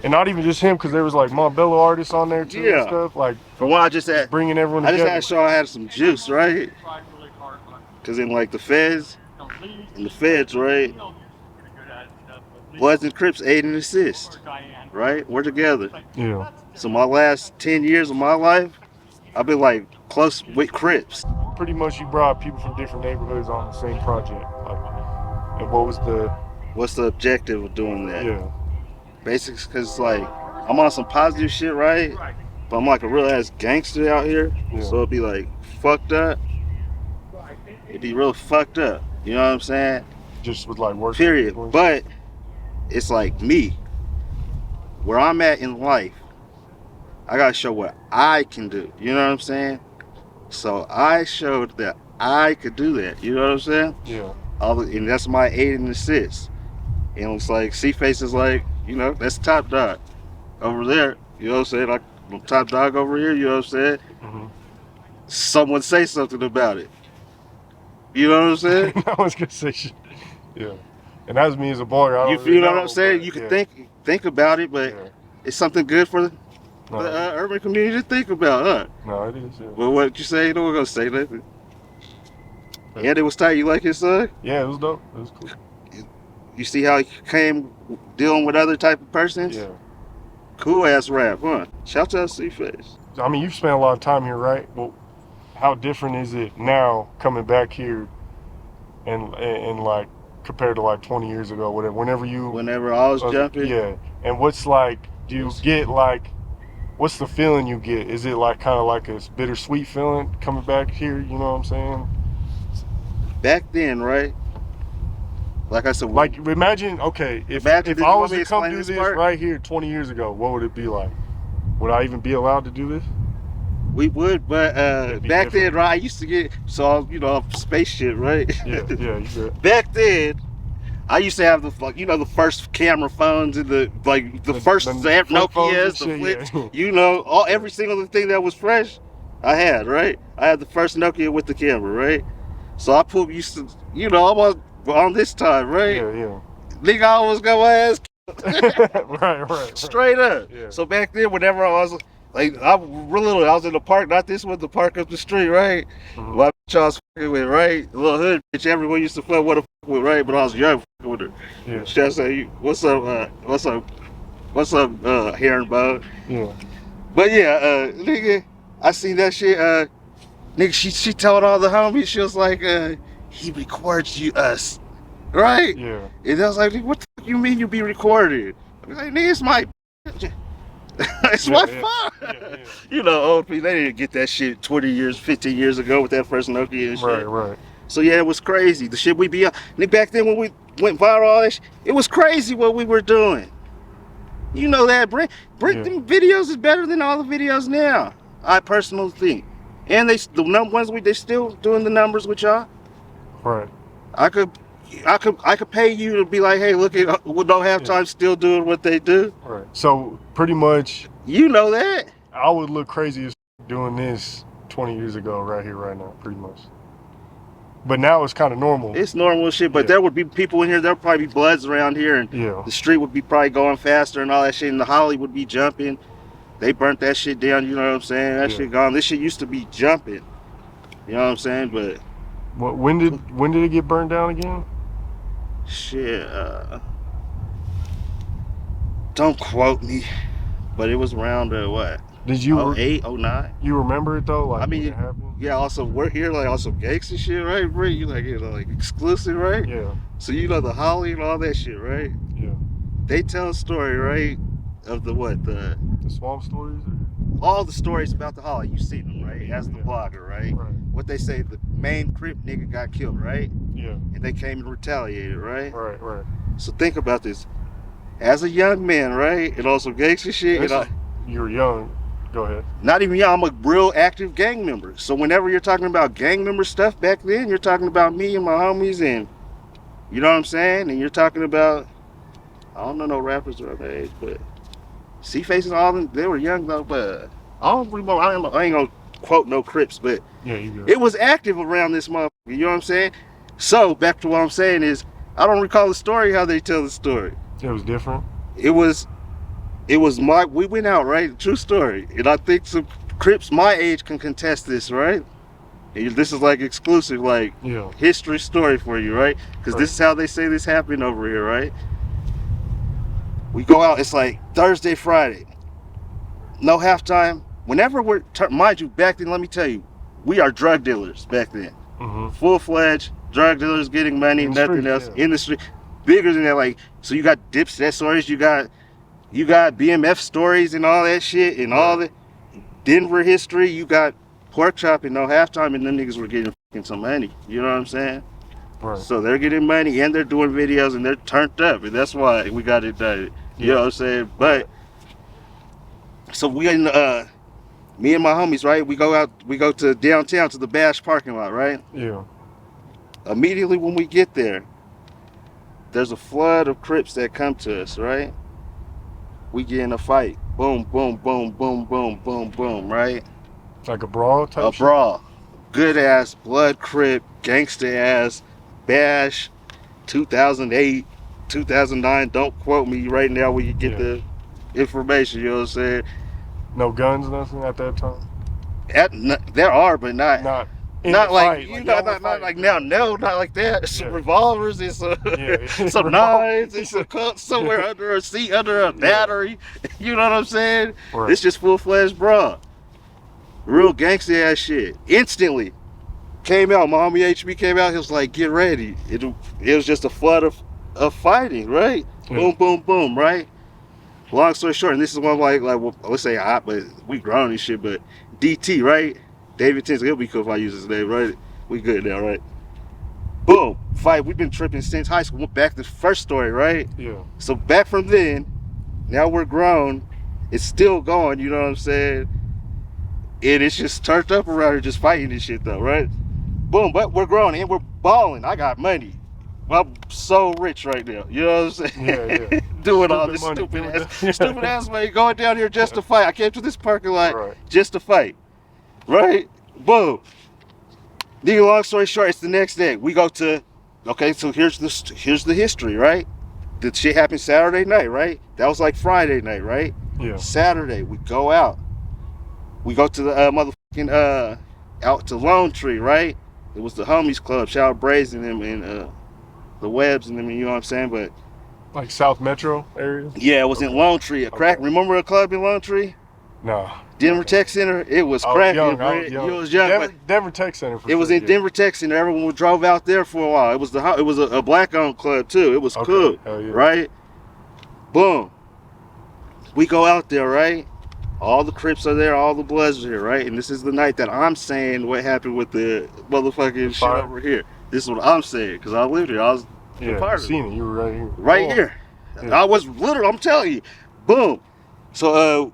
And not even just him, because there was like Montbello artists on there too and stuff. Like, from what I just had, bringing everyone together. I just had to show I had some juice, right? Because in like the feds, right? Bloods and Crips aid and assist, right? We're together. Yeah. So my last 10 years of my life, I've been like close with Crips. Pretty much you brought people from different neighborhoods on the same project. Like, and what's the objective of doing that? Yeah. Basically, because like I'm on some positive shit, right? But I'm like a real ass gangster out here. Yeah. So it'd be like fucked up. It'd be real fucked up. You know what I'm saying? Just with like work. Period. But it's like me. Where I'm at in life, I gotta show what I can do. You know what I'm saying? So I showed that I could do that. You know what I'm saying? Yeah. And that's my aid and assist. And it's like C-Face is like, you know, that's top dog over there. You know what I'm saying? Like I'm top dog over here. You know what I'm saying? Mm-hmm. Someone say something about it. You know what I'm saying? I was gonna say shit. Yeah. And that's me as a boy. You feel what I'm saying? You can think about it, but it's something good for the urban community to think about, huh? No, it is. Yeah. Well, what you say? You know, we're gonna say nothing. Yeah, it was tight. You like his son? Yeah, it was dope. It was cool. You see how he came dealing with other type of persons? Yeah. Cool ass rap, huh? Shout out to C-Face. I mean, you've spent a lot of time here, right? Well, how different is it now coming back here and like compared to like 20 years ago, whatever? Whenever I was jumping? Yeah. And what's like, do you get like, what's the feeling you get? Is it like kind of like a bittersweet feeling coming back here? You know what I'm saying? Back then, right? Like I said, like imagine, okay, if I was to come do this right here 20 years ago, what would it be like? Would I even be allowed to do this? We would, but back then, right, I used to get, so, you know, space shit, right? Yeah, you good. Back then, I used to have the, like, you know, the first camera phones and the first Nokias, the flips, yeah. You know, every single thing that was fresh, I had, right? I had the first Nokia with the camera, right? So I used to, you know, almost on this time, right? Yeah. Nigga almost got my ass right. Straight up. Yeah. So back then, whenever I was like, I was in the park, not this one, the park up the street, right? Mm-hmm. My bitch I was fucking with, right? The little hood bitch everyone used to fuck with, right? But I was young fucking with her. Yeah. Should I say, what's up, herringbone? Yeah. But yeah, nigga, I seen that shit, nigga, she told all the homies, she was like, he records us, right? Yeah. And I was like, what the fuck you mean you be recorded? I was like, nigga, it's my it's my phone. Yeah. You know, old people, they didn't get that shit 20 years, 15 years ago with that first Nokia and shit. Right. So yeah, it was crazy. The shit we be on. Back then when we went viral, all that shit, it was crazy what we were doing. You know that, them videos is better than all the videos now. I personally think. And they still doing the numbers with y'all. Right. I could pay you to be like, hey, look at we don't have time, still doing what they do. Right. So pretty much, you know that I would look crazy as doing this 20 years ago, right here, right now, pretty much. But now it's kind of normal. It's normal shit. But there would be people in here. There'd probably be bloods around here, and the street would be probably going faster and all that shit. And the Holly would be jumping. They burnt that shit down. You know what I'm saying? That shit gone. This shit used to be jumping. You know what I'm saying? But when did it get burned down again? Shit, don't quote me, but it was around what? Did you 08, 09? You remember it though? Like, I mean, yeah. Also, we're here like also gangsta shit, right, bro? You like, you know, like exclusive, right? Yeah. So you know the Holly and all that shit, right? Yeah. They tell a story, right? of the what The swamp stories? all the stories about the Holly. You seen them, right? As the blogger, right? Right. What they say, the main Crip nigga got killed, right? Yeah. And they came and retaliated, right? Right. So think about this. As a young man, right? And also gangster shit. You were young. Go ahead. Not even young, I'm a real active gang member. So whenever you're talking about gang member stuff back then, you're talking about me and my homies and you know what I'm saying? And you're talking about, I don't know no rappers around that age, but C-Face and all them, they were young though, but I ain't gonna quote no Crips, but Yeah, you good. it was active around this motherfucker, you know what I'm saying? So back to what I'm saying is, I don't recall the story how they tell the story. It was different. We went out, right? True story. And I think some Crips my age can contest this, right? And this is like exclusive, like history story for you, right? Because this is how they say this happened over here, right? We go out, it's like Thursday, Friday. No halftime. Whenever mind you, back then, let me tell you, we are drug dealers back then. Full-fledged drug dealers getting money, nothing else. In the street. Bigger than that, like, so you got Dipset stories, you got BMF stories and all that shit and all the Denver history. You got pork chop and no halftime, and them niggas were getting some money. You know what I'm saying? Right. So they're getting money and they're doing videos and they're turned up, and that's why we got it done. You know what I'm saying? But so me and my homies, right? We go to downtown to the Bash parking lot, right? Yeah. Immediately when we get there, there's a flood of Crips that come to us, right? We get in a fight. Boom, boom, boom, boom, boom, boom, boom, right? Like a brawl type A brawl. Good ass, blood Crip, gangster ass, Bash, 2008, 2009. Don't quote me right now when you get the information, you know what I'm saying? No guns, nothing at that time? There are, but not like, not like now. No, not like that. Some revolvers and some knives and some cups somewhere under a seat, under a battery. You know what I'm saying? Right. It's just full-fledged brawl. Real gangster ass shit. Instantly came out. My homie HB came out. He was like, "Get ready." It was just a flood of fighting, right? Boom, boom, boom, right? Long story short, and this is one like well, let's say but we grown and shit, but DT, right? David Tinsley, it'll be cool if I use his name, right? We good now, right? Boom, fight. We've been tripping since high school. Back to the first story, right? Yeah. So back from then, now we're grown. It's still going, you know what I'm saying? And it's just turned up around here just fighting this shit though, right? Boom, but we're grown and we're balling. I got money. I'm so rich right now. You know what I'm saying? Yeah. Doing all this stupid ass money, going down here just to fight. I came to this parking lot just to fight. Right? Boom. Nigga, long story short, it's the next day. We go to, okay, so here's the history, right? The shit happened Saturday night, right? That was like Friday night, right? Yeah. Saturday, we go out. We go to the motherfucking, out to Lone Tree, right? It was the homies club. Shout out Brazen and them and the Webs and them, you know what I'm saying? But like South Metro area? Yeah, it was in Lone Tree. Remember a club in Lone Tree? No. Denver Tech Center. It was cracking. You was young. Denver Tech Center. It was in Denver Tech Center. Everyone drove out there for a while. It was a black-owned club too. It was cool, right? Boom. We go out there, right? All the Crips are there. All the Bloods are here, right? And this is the night that I'm saying what happened with the motherfucking shit over here. This is what I'm saying because I lived here. I was part of it. Seen it. You were right here. Right here. Yeah. I was literally. I'm telling you. Boom. So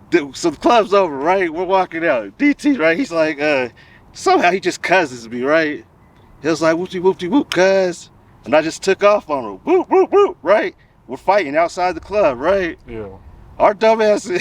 so the club's over, right? We're walking out. DT, right? He's like, somehow he just cousins me, right? He was like, whoopty whoopty whoop, cuz. And I just took off on him. Whoop, whoop, whoop, right? We're fighting outside the club, right? Yeah. Our dumbasses,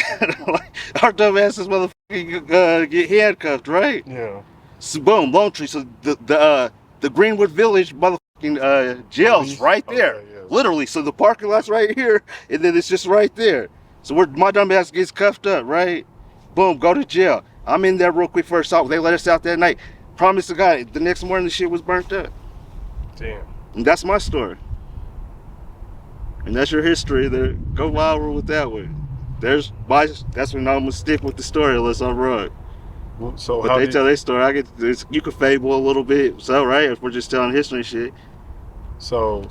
motherfucking get handcuffed, right? Yeah. So boom, Lone Tree. So the Greenwood Village motherfucking jail's right there. Okay, yeah. Literally. So the parking lot's right here, and then it's just right there. So my dumb ass gets cuffed up, right? Boom, go to jail. I'm in there real quick for assault. They let us out that night. Promise to God, the next morning the shit was burnt up. Damn. And that's my story. And that's your history there. Go viral with that one. That's when I'm gonna stick with the story unless I'm wrong. So but they tell their story. You can fable a little bit. So right, if we're just telling history and shit. So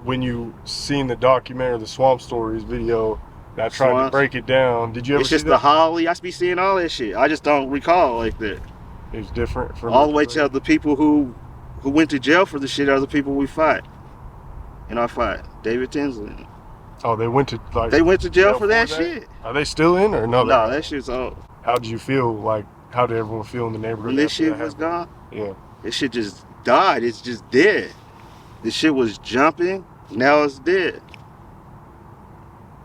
when you seen the documentary, the Swamp Stories video, that tried to Swamps. break it down. Did you ever It's see just that? the Holly. I be seeing all that shit. I just don't recall like that. It's different from All the way to the people who went to jail for the shit are the people we fought. In our fight, David Tinsley. Oh, they went to like. They went to jail for that shit. Are they still in or no? No, that shit's old. How did you feel? Like, how did everyone feel in the neighborhood When this after shit that was happened? gone, Yeah. this shit just died. It's just dead. This shit was jumping. Now it's dead.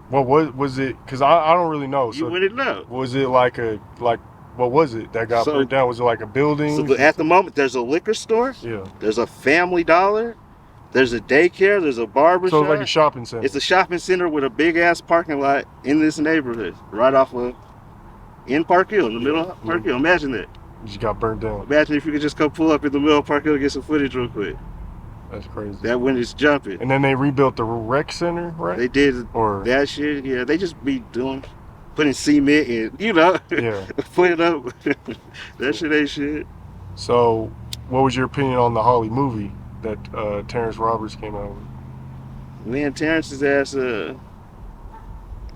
What was it? Because I don't really know. You So wouldn't know. was it like what was it that got So- burnt down? Was it like a building? So at the moment, there's a liquor store. Yeah. There's a Family Dollar. There's a daycare. There's a barber So shop. it's like a shopping center. It's a shopping center with a big ass parking lot in this neighborhood, right off of in Park Hill, in the middle of Park Hill. Imagine that. It just got burnt down. Imagine if you could just come pull up in the middle of Park Hill and get some footage real quick. That's crazy. That when it's jumping. And then they rebuilt the rec center, right? They did Or that shit. Yeah, they just be putting cement in, yeah. put it up. That shit ain't shit. So, what was your opinion on the Holly movie that Terrance Roberts came out with? Man, Terrance's ass,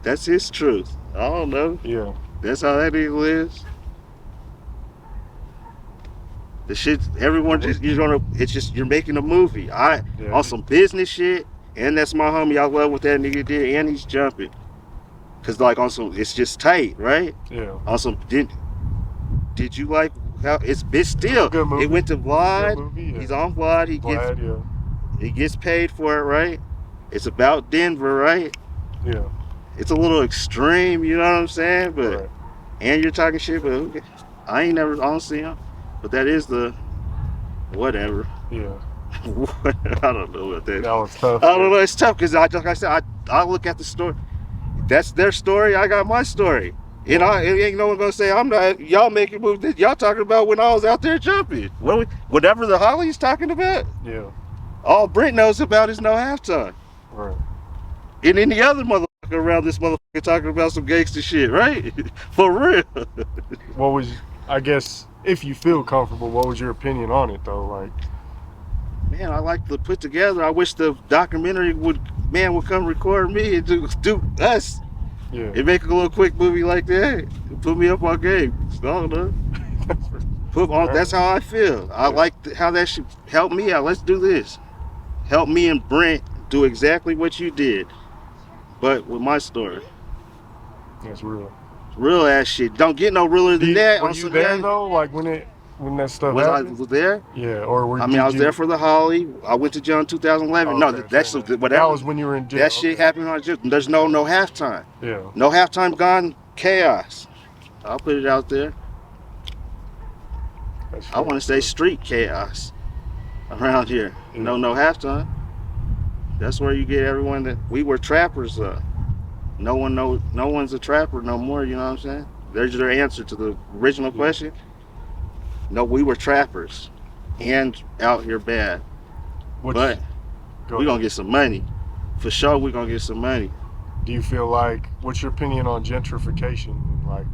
that's his truth. I don't know. Yeah. That's how that nigga lives. The shit, everyone just, it's just, you're making a movie. On some business shit, and that's my homie. I love what that nigga did, and he's jumping. Cause like on some, it's just tight, right? Yeah. On some, did you like how it's still? Good movie. It went to Vlad. Good movie, yeah. He's on Vlad. He gets paid for it, right? It's about Denver, right? Yeah. It's a little extreme, you know what I'm saying? But Right. and you're talking shit, but okay. I don't see him. But that is the whatever. Yeah. I don't know what that. That was tough. I don't know. It's tough because like I said, I look at the story. That's their story. I got my story. You know, it ain't no one gonna say I'm not. Y'all making movies. Y'all talking about when I was out there jumping. Whatever the Holly's talking about. Yeah. All Brent knows about is no halftime. Right. And any other motherfucker around this motherfucker talking about some gangster shit, right? For real. What was, I guess, if you feel comfortable, what was your opinion on it though? Like, Man, I like to put together. I wish the documentary would come record me and do us. yeah. And make a little quick movie like that. Put me up on game. I don't know. That's how I feel. I like how that should help me out. Let's do this. Help me and Brent do exactly what you did, but with my story. That's real. Real ass shit. Don't get no realer than that. Were you there though? Like when that stuff Was I happened? there? Yeah. Or I was there for the Holly. I went to jail in 2011. Okay, No, that's whatever. That was when you were in jail. That shit happened on jail. There's no halftime. Yeah. No halftime gone chaos. I'll put it out there. I want to say street chaos around here. Yeah. No halftime. That's where you get everyone that we were trappers. No one's a trapper no more. You know what I'm saying? There's your answer to the original question. No, we were trappers, and out here bad. But we're gonna get some money. For sure, we're gonna get some money. Do you feel like, what's your opinion on gentrification? Like,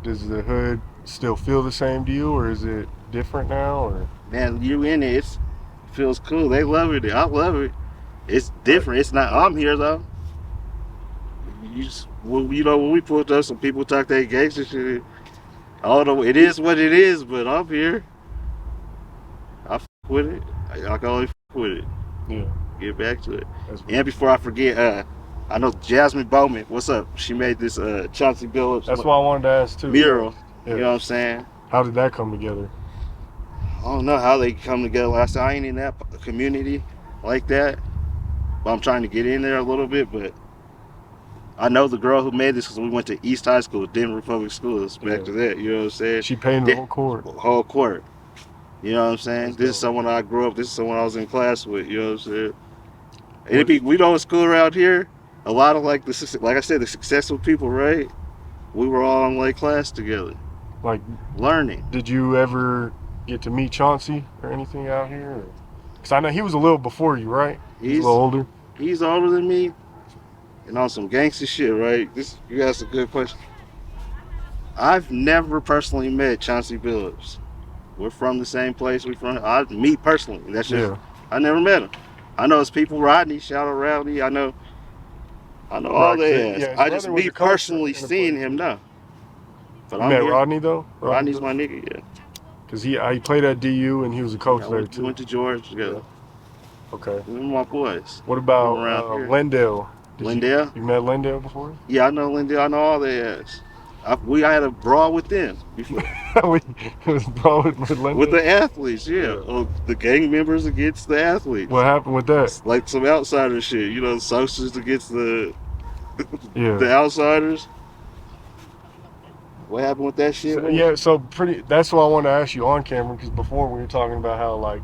does the hood still feel the same to you, or is it different now? Or Man, you in it, it feels cool. They love it. I love it. It's different. It's not. I'm here though. When we pulled up, some people talk that gangster shit. I don't know. It is what it is, but I'm here. I f with it. I can only f with it. yeah, Get back to it. that's And before I forget, I know Jasmine Bowman. What's up? She made this Chauncey Billups. that's why I wanted to ask too. mural. Yeah. You know what I'm saying? How did that come together? I don't know how they come together. Like I said, I ain't in that community like that, but I'm trying to get in there a little bit. But I know the girl who made this because we went to East High School, Denver Public Schools. Back to that, you know what I'm saying? She painted the whole court. Whole court. You know what I'm saying? That's This dope. is someone I grew up. This is someone I was in class with. You know what I'm saying? And we know in school around here, a lot of like I said, the successful people, right? We were all in like class together, Like, learning. did you ever get to meet Chauncey or anything out here? Because I know he was a little before you, right? He's a little older. He's older than me, and on some gangster shit, right? You asked a good question. I've never personally met Chauncey Billups. We're from the same place. Me personally. That's just, I never met him. I know it's people. Rodney, shout out Rodney. I know all Right, they ass. yeah, his I just brother was me a coach personally in the seeing play. him now. But You I'm met here. Rodney though? Rodney's my nigga, yeah. Because he played at DU and he was a coach there We too. went to George together. Yeah. Okay. We were my boys. What about From around here. LenDale? LenDale? You met LenDale before? Yeah, I know LenDale. I know all their ass. I had a brawl with them before. It was Brawl with LenDale? With the athletes, yeah. Yeah. Oh, the gang members against the athletes. What happened with that? Like some outsider shit, you know, socialists against the Yeah. the outsiders. What happened with that shit? That's what I wanted to ask you on camera, because before we were talking about how like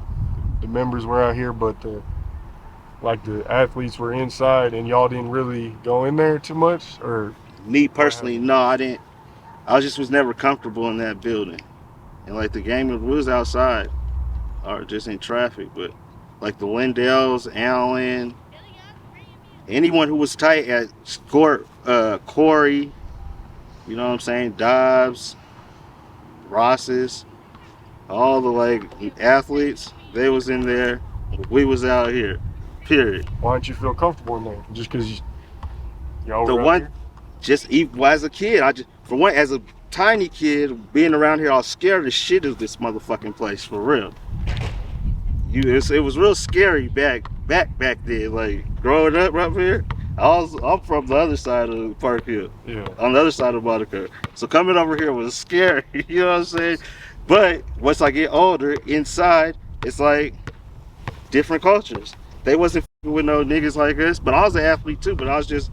the members were out here, but the athletes were inside, and y'all didn't really go in there too much, or Me personally, no, I didn't. I was never comfortable in that building, and like the game was outside, or just in traffic. But like the LenDales, Allen, anyone who was tight at Corey, you know what I'm saying, Dobbs, Ross's, all the like athletes, they was in there. We was out here. Period. why don't you feel comfortable in there? Just because y'all The were out one, here? just even as a kid, as a tiny kid being around here, I was scared as shit of this motherfucking place, for real. It was real scary back then. Like growing up right here, I'm from the other side of Park Hill, Yeah. on the other side of Monaco. So coming over here was scary. You know what I'm saying? But once I get older, inside, it's like different cultures. They wasn't with no niggas like us, but I was an athlete too. But I was just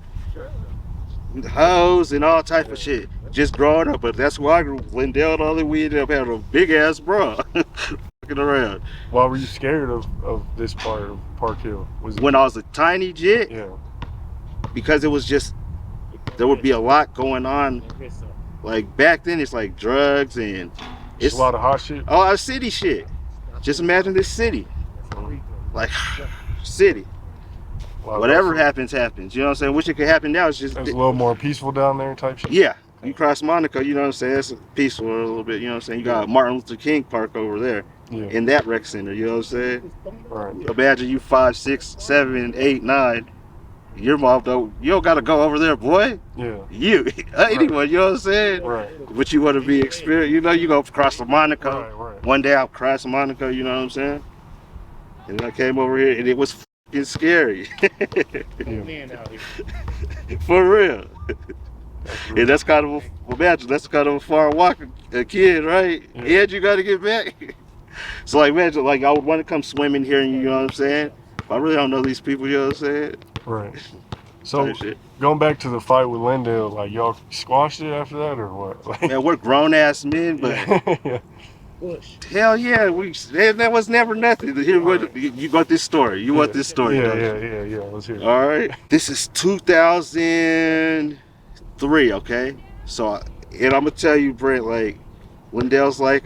hoes and all type of shit. Just growing up, but that's why I grew. LenDale and all that, we ended up having a big ass bra, fucking around. Why were you scared of this part of Park Hill? Was it, When I was a tiny jit, yeah. because it was just, there would be a lot going on. Like back then, it's like drugs and It's a lot of hot shit. a lot of city shit. Just imagine this city, like city. Whatever happens, happens. You know what I'm saying? Wish it could happen now. It's just It's a little more peaceful down there type shit. yeah. You cross Monaco, you know what I'm saying? It's peaceful a little bit. You know what I'm saying? You got Martin Luther King Park over there Yeah. in that rec center. You know what I'm saying? Right. Imagine you 5, 6, 7, 8, 9. Your mom you don't gotta go over there, boy. Yeah. Anyone, you know what I'm saying? Right. But you want to be experienced. You know, you go across the Monaco. Right. One day I'll cross Monaco. You know what I'm saying? And then I came over here, and it was fucking scary. Yeah. For real. And that's kind of imagine that's kind of a far walk, a kid, right? Yeah. And you got to get back. So like, imagine, like I would want to come swimming here, and you know what I'm saying? But I really don't know these people, you know what I'm saying? Right. So Type shit. going back to the fight with LenDale, like y'all squashed it after that or what? Like, Man, we're grown ass men, but yeah. hell yeah, that was never nothing. Here, you got this story. You want this story? Yeah, don't you? yeah. Let's hear it. All right. This is 2003, okay? So, and I'm gonna tell you, Brent, like, LenDale's like,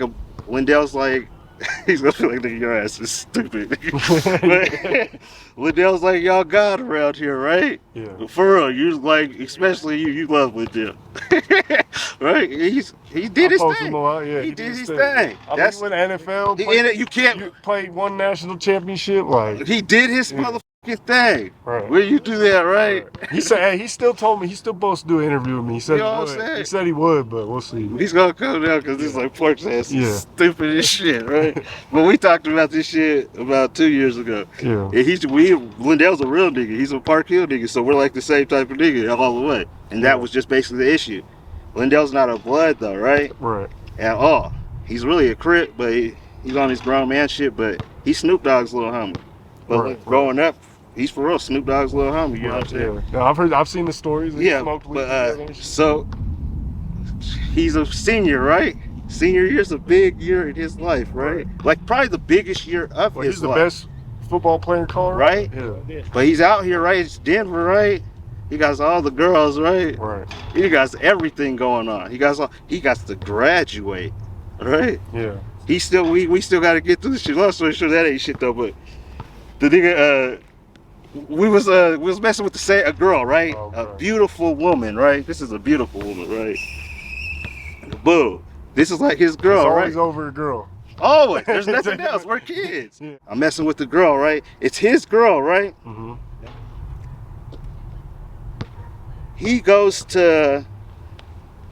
he's gonna feel like, nigga, your ass is stupid. LenDale's like, y'all God around here, right? Yeah. For real, you like, especially you love LenDale. Right? He did his thing. Yeah, He did his thing. I mean, That's with the NFL, you can't. you played one national championship, like He did his motherfucking thing. Right. Will you do that, right? He said, hey, he still told me he's still supposed to do an interview with me. He said You know he what would. I'm saying? He said he would, but we'll see. He's gonna come down because this like Pork's ass Yeah. is stupid as shit, right? But we talked about this shit about 2 years ago. Yeah. And LenDale's a real nigga. He's a Park Hill nigga, so we're like the same type of nigga all the way. And that was just basically the issue. LenDale's not a blood though, right? Right. At all. He's really a Crip, but he's on his grown man shit, but he's Snoop Dogg's little homie. But Right, like, growing up, he's for real Snoop Dogg's little homie, you know what I'm saying? Yeah. No, I've seen the stories. That he Yeah, smoked weed but together and shit. so he's a senior, right? Senior year's a big year in his life, right? Like probably the biggest year of Well, his he's the life, best football player in Colorado. right? Yeah. But he's out here, right? It's Denver, right? He got all the girls, right? Right. He got everything going on. He got to graduate, right? Yeah. We still got to get through this shit. Long story short, that ain't shit though. But the nigga, we was messing with a girl, right? Okay. A beautiful woman, right? This is a beautiful woman, right? Boom. This is like his girl, It's right? always over a girl. Always. There's nothing else. We're kids. Yeah. I'm messing with the girl, right? It's his girl, right? Mm-hmm. He goes to,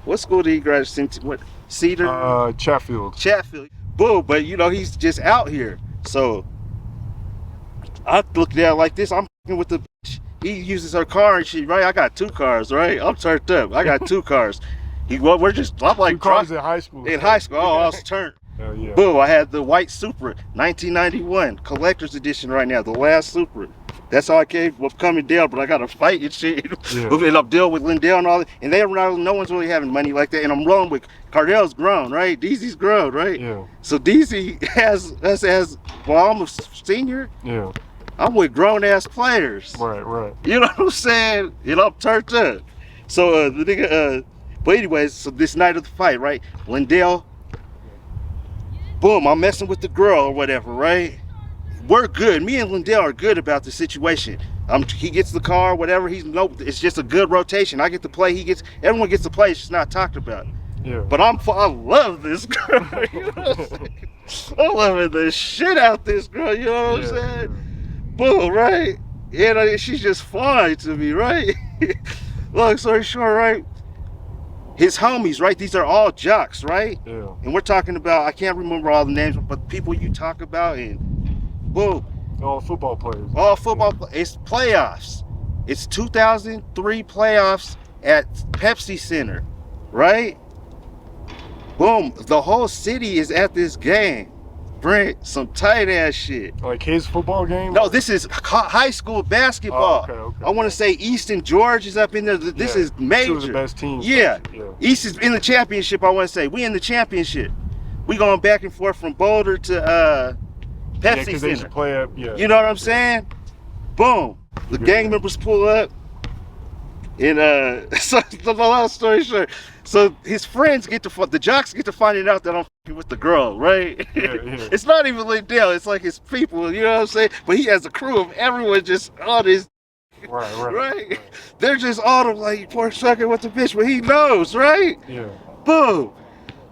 what school did he graduate to? What, Cedar? Chatfield. Chatfield. Boom, but you know, he's just out here. So I looked at it like this. I'm fucking with the bitch. He uses her car and shit, right? I got 2 cars, right? I'm turned up. I got 2 cars. I'm like 2 cars in high school. in high school. Oh, I was turned. Hell yeah. Boom, I had the white Supra, 1991, collector's edition right now, the last Supra. That's how I came with coming down, but I got to fight and shit. Yeah. And I'm dealing with LenDale and all that. And no one's really having money like that. And I'm rolling with Cardell's grown, right? DZ's grown, right? Yeah. So DZ has us as, well, I'm a senior. Yeah. I'm with grown ass players. Right. You know what I'm saying? You know, I'm turned up. So the nigga, but anyways, so this night of the fight, right? LenDale, boom, I'm messing with the girl or whatever, right? We're good. Me and LenDale are good about the situation. He gets the car, whatever. It's just a good rotation. I get to play. Everyone gets to play. It's just not talked about. Yeah. But I love this girl. You know what I'm saying? I'm loving the shit out this girl. You know what I'm saying? Boom, right? And she's just fine to me, right? Long story short, right? His homies, right? These are all jocks, right? Yeah. And we're talking about, I can't remember all the names, but people you talk about, and boom. All football players. All football, it's playoffs. It's 2003 playoffs at Pepsi Center, right? Boom, the whole city is at this game. Brent, some tight ass shit. Like his football game? No, this is high school basketball. Oh, okay. I want to say Easton George is up in there. This is major. 2 of the best teams. Yeah. East is in the championship, I want to say. We in the championship. We going back and forth from Boulder to Pepsi Center. Center. They should play up, You know what I'm saying? Boom. The gang members pull up. And so the long story short, so his friends the jocks get to finding out that I'm fucking with the girl, right? Yeah. It's not even LenDale, it's like his people, you know what I'm saying? But he has a crew of everyone just on his right? They're just on him like, poor sucker with the bitch, but he knows, right? Yeah. Boom.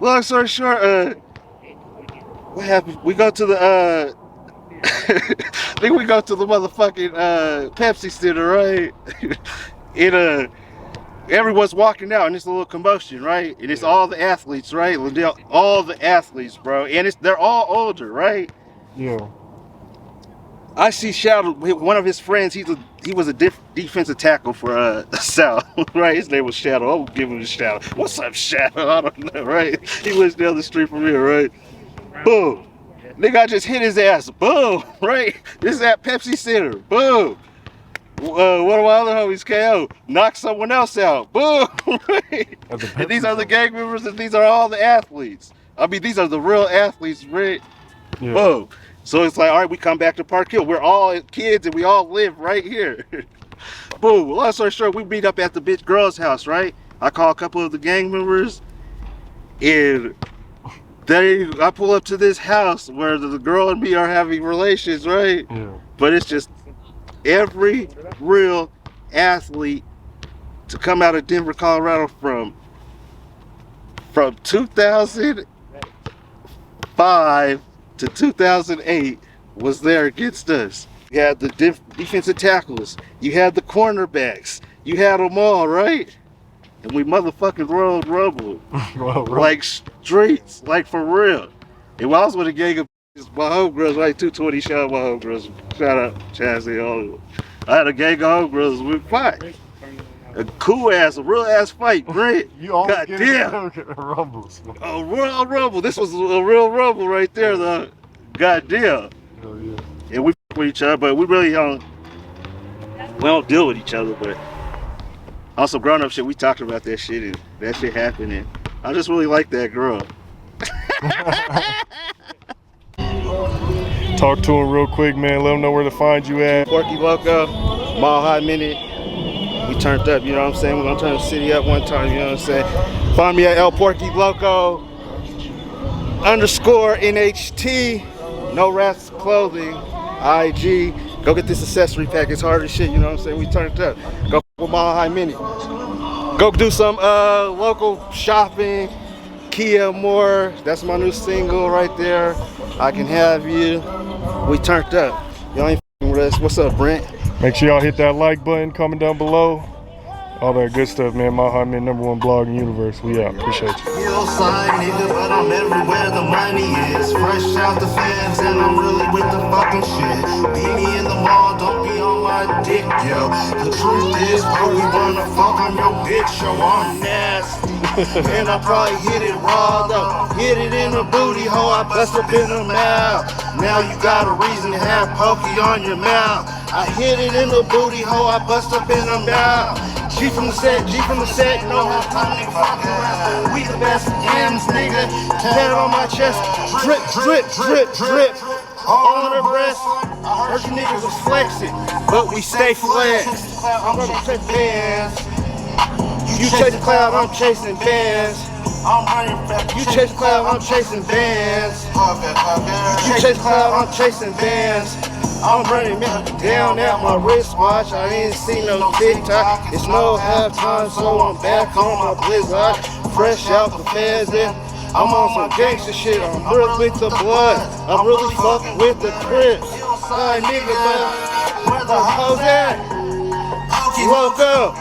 Long story short, what happened? We go to the I think we go to the motherfucking Pepsi Center, right? Everyone's walking out and it's a little commotion, right? And it's all the athletes, right? LenDale, all the athletes, bro. And they're all older, right? Yeah. I see Shadow, one of his friends, he was a defensive tackle for South, right? His name was Shadow. I'll give him a shout. What's up, Shadow? I don't know, right? He lives down the street from here, right? Boom. Nigga, I just hit his ass. Boom, right? This is at Pepsi Center. Boom. One of my other homies, KO, knocked someone else out. Boom, right? And these are the gang members and these are all the athletes. I mean, these are the real athletes, right? Yeah. Boom. So it's like, all right, we come back to Park Hill. We're all kids and we all live right here. Boom. Long story short, we meet up at the bitch girl's house, right? I call a couple of the gang members and I pull up to this house where the girl and me are having relations, right? Yeah. But it's just every real athlete to come out of Denver, Colorado from 2005 to 2008 was there against us. You had the defensive tackles, you had the cornerbacks, you had them all, right? And we motherfucking rolled rubble. Like streets, like for real. And I was with a gang of my homegirls, right? 220, shout out my homegirls. Shout out Chazzy, all of them. I had a gang of homegirls, we fight. A cool ass, a real ass fight, Brent. You always God get damn. rumbles. A real rumble. This was a real rumble right there, though. God damn. Hell yeah. And we with each other, but we really don't deal with each other, but on some grown up shit, we talked about that shit and that shit happened, and I just really like that girl. Talk to him real quick, man. Let him know where to find you at. Porky Loco, Mile High Minute. We turned up, you know what I'm saying? We're gonna turn the city up one time, you know what I'm saying? Find me at El Porky Loco _NHT. No Rats Clothing. IG. Go get this accessory pack. It's hard as shit, you know what I'm saying? We turned up. Go with Mile High Minute. Go do some local shopping. Kia Moore. That's my new single right there. I Can Have You. We turned up. Y'all ain't f***ing with us. What's up, Brent? Make sure y'all hit that like button, comment down below. All that good stuff, man. My heart, man, #1 blog in the universe. We out. Appreciate you. Hillside nigga, but I'm everywhere the money is. Fresh out the fans, and I'm really with the fucking shit. Beat me in the mall, don't be on my dick, yo. The truth is, bro, we wanna fuck on your bitch, yo. I'm nasty. And I probably hit it raw though. Hit it in the booty hole, I bust up in the mouth. Now you got a reason to have pokey on your mouth. I hit it in the booty hole, I bust up in the mouth. G from the set, no have time to fuck around. We the best M's, nigga. Tat on my chest, drip, drip, drip, drip. On her breast, I heard you niggas was flexing, but we stay flexed. I'm gonna chase bands. You chasing cloud, I'm chasing bands. You chasing cloud, I'm chasing bands. You chasing cloud, I'm chasing bands. I'm running down at my wristwatch. I ain't seen no TikTok. It's no halftime, so I'm back on my blizzard. Fresh out the feds and I'm on some gangster shit. I'm real with the blood. I'm really fucking with the Crips. Side nigga, but where the hoes at? Woke up.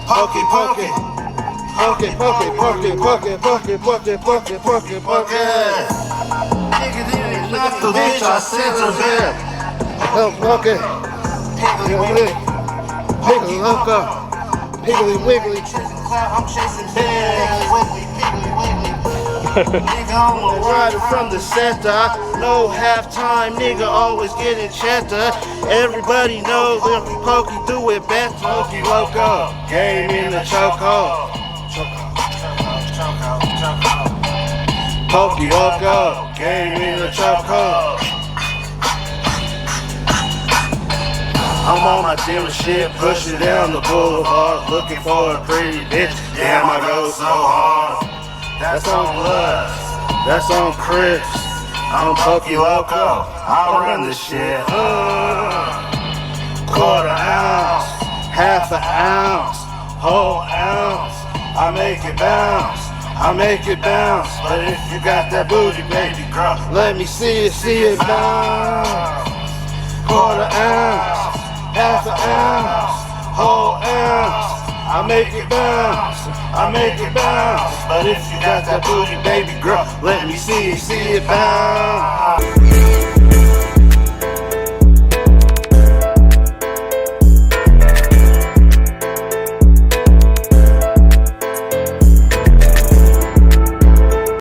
Pokey, pokey. Pokey, pokey, pokey, pokey, pokey, pokey, pokey, pokey, pokey. Left the bitch, I sent her back. Okay. Piggly loco. Piggly wiggly. I'm chasing bands. Nigga, I'm a rider from the center. No halftime, nigga, always getting cheddar. Everybody knows that we pokey do it better. Pokey loco. Game in the chokehold. Pokey loco, game in the chokehold. I'm on my dimmer shit, pushing down the boulevard, looking for a pretty bitch. Damn, I go so hard. That's on Lust, that's on Crips. I'm Pokey loco, I run this shit. Quarter ounce, half an ounce, whole ounce. I make it bounce. I make it bounce, but if you got that booty, baby girl, let me see it bounce. Quarter ounce, half an ounce, whole ounce. I make it bounce, I make it bounce, but if you got that booty, baby girl, let me see it bounce.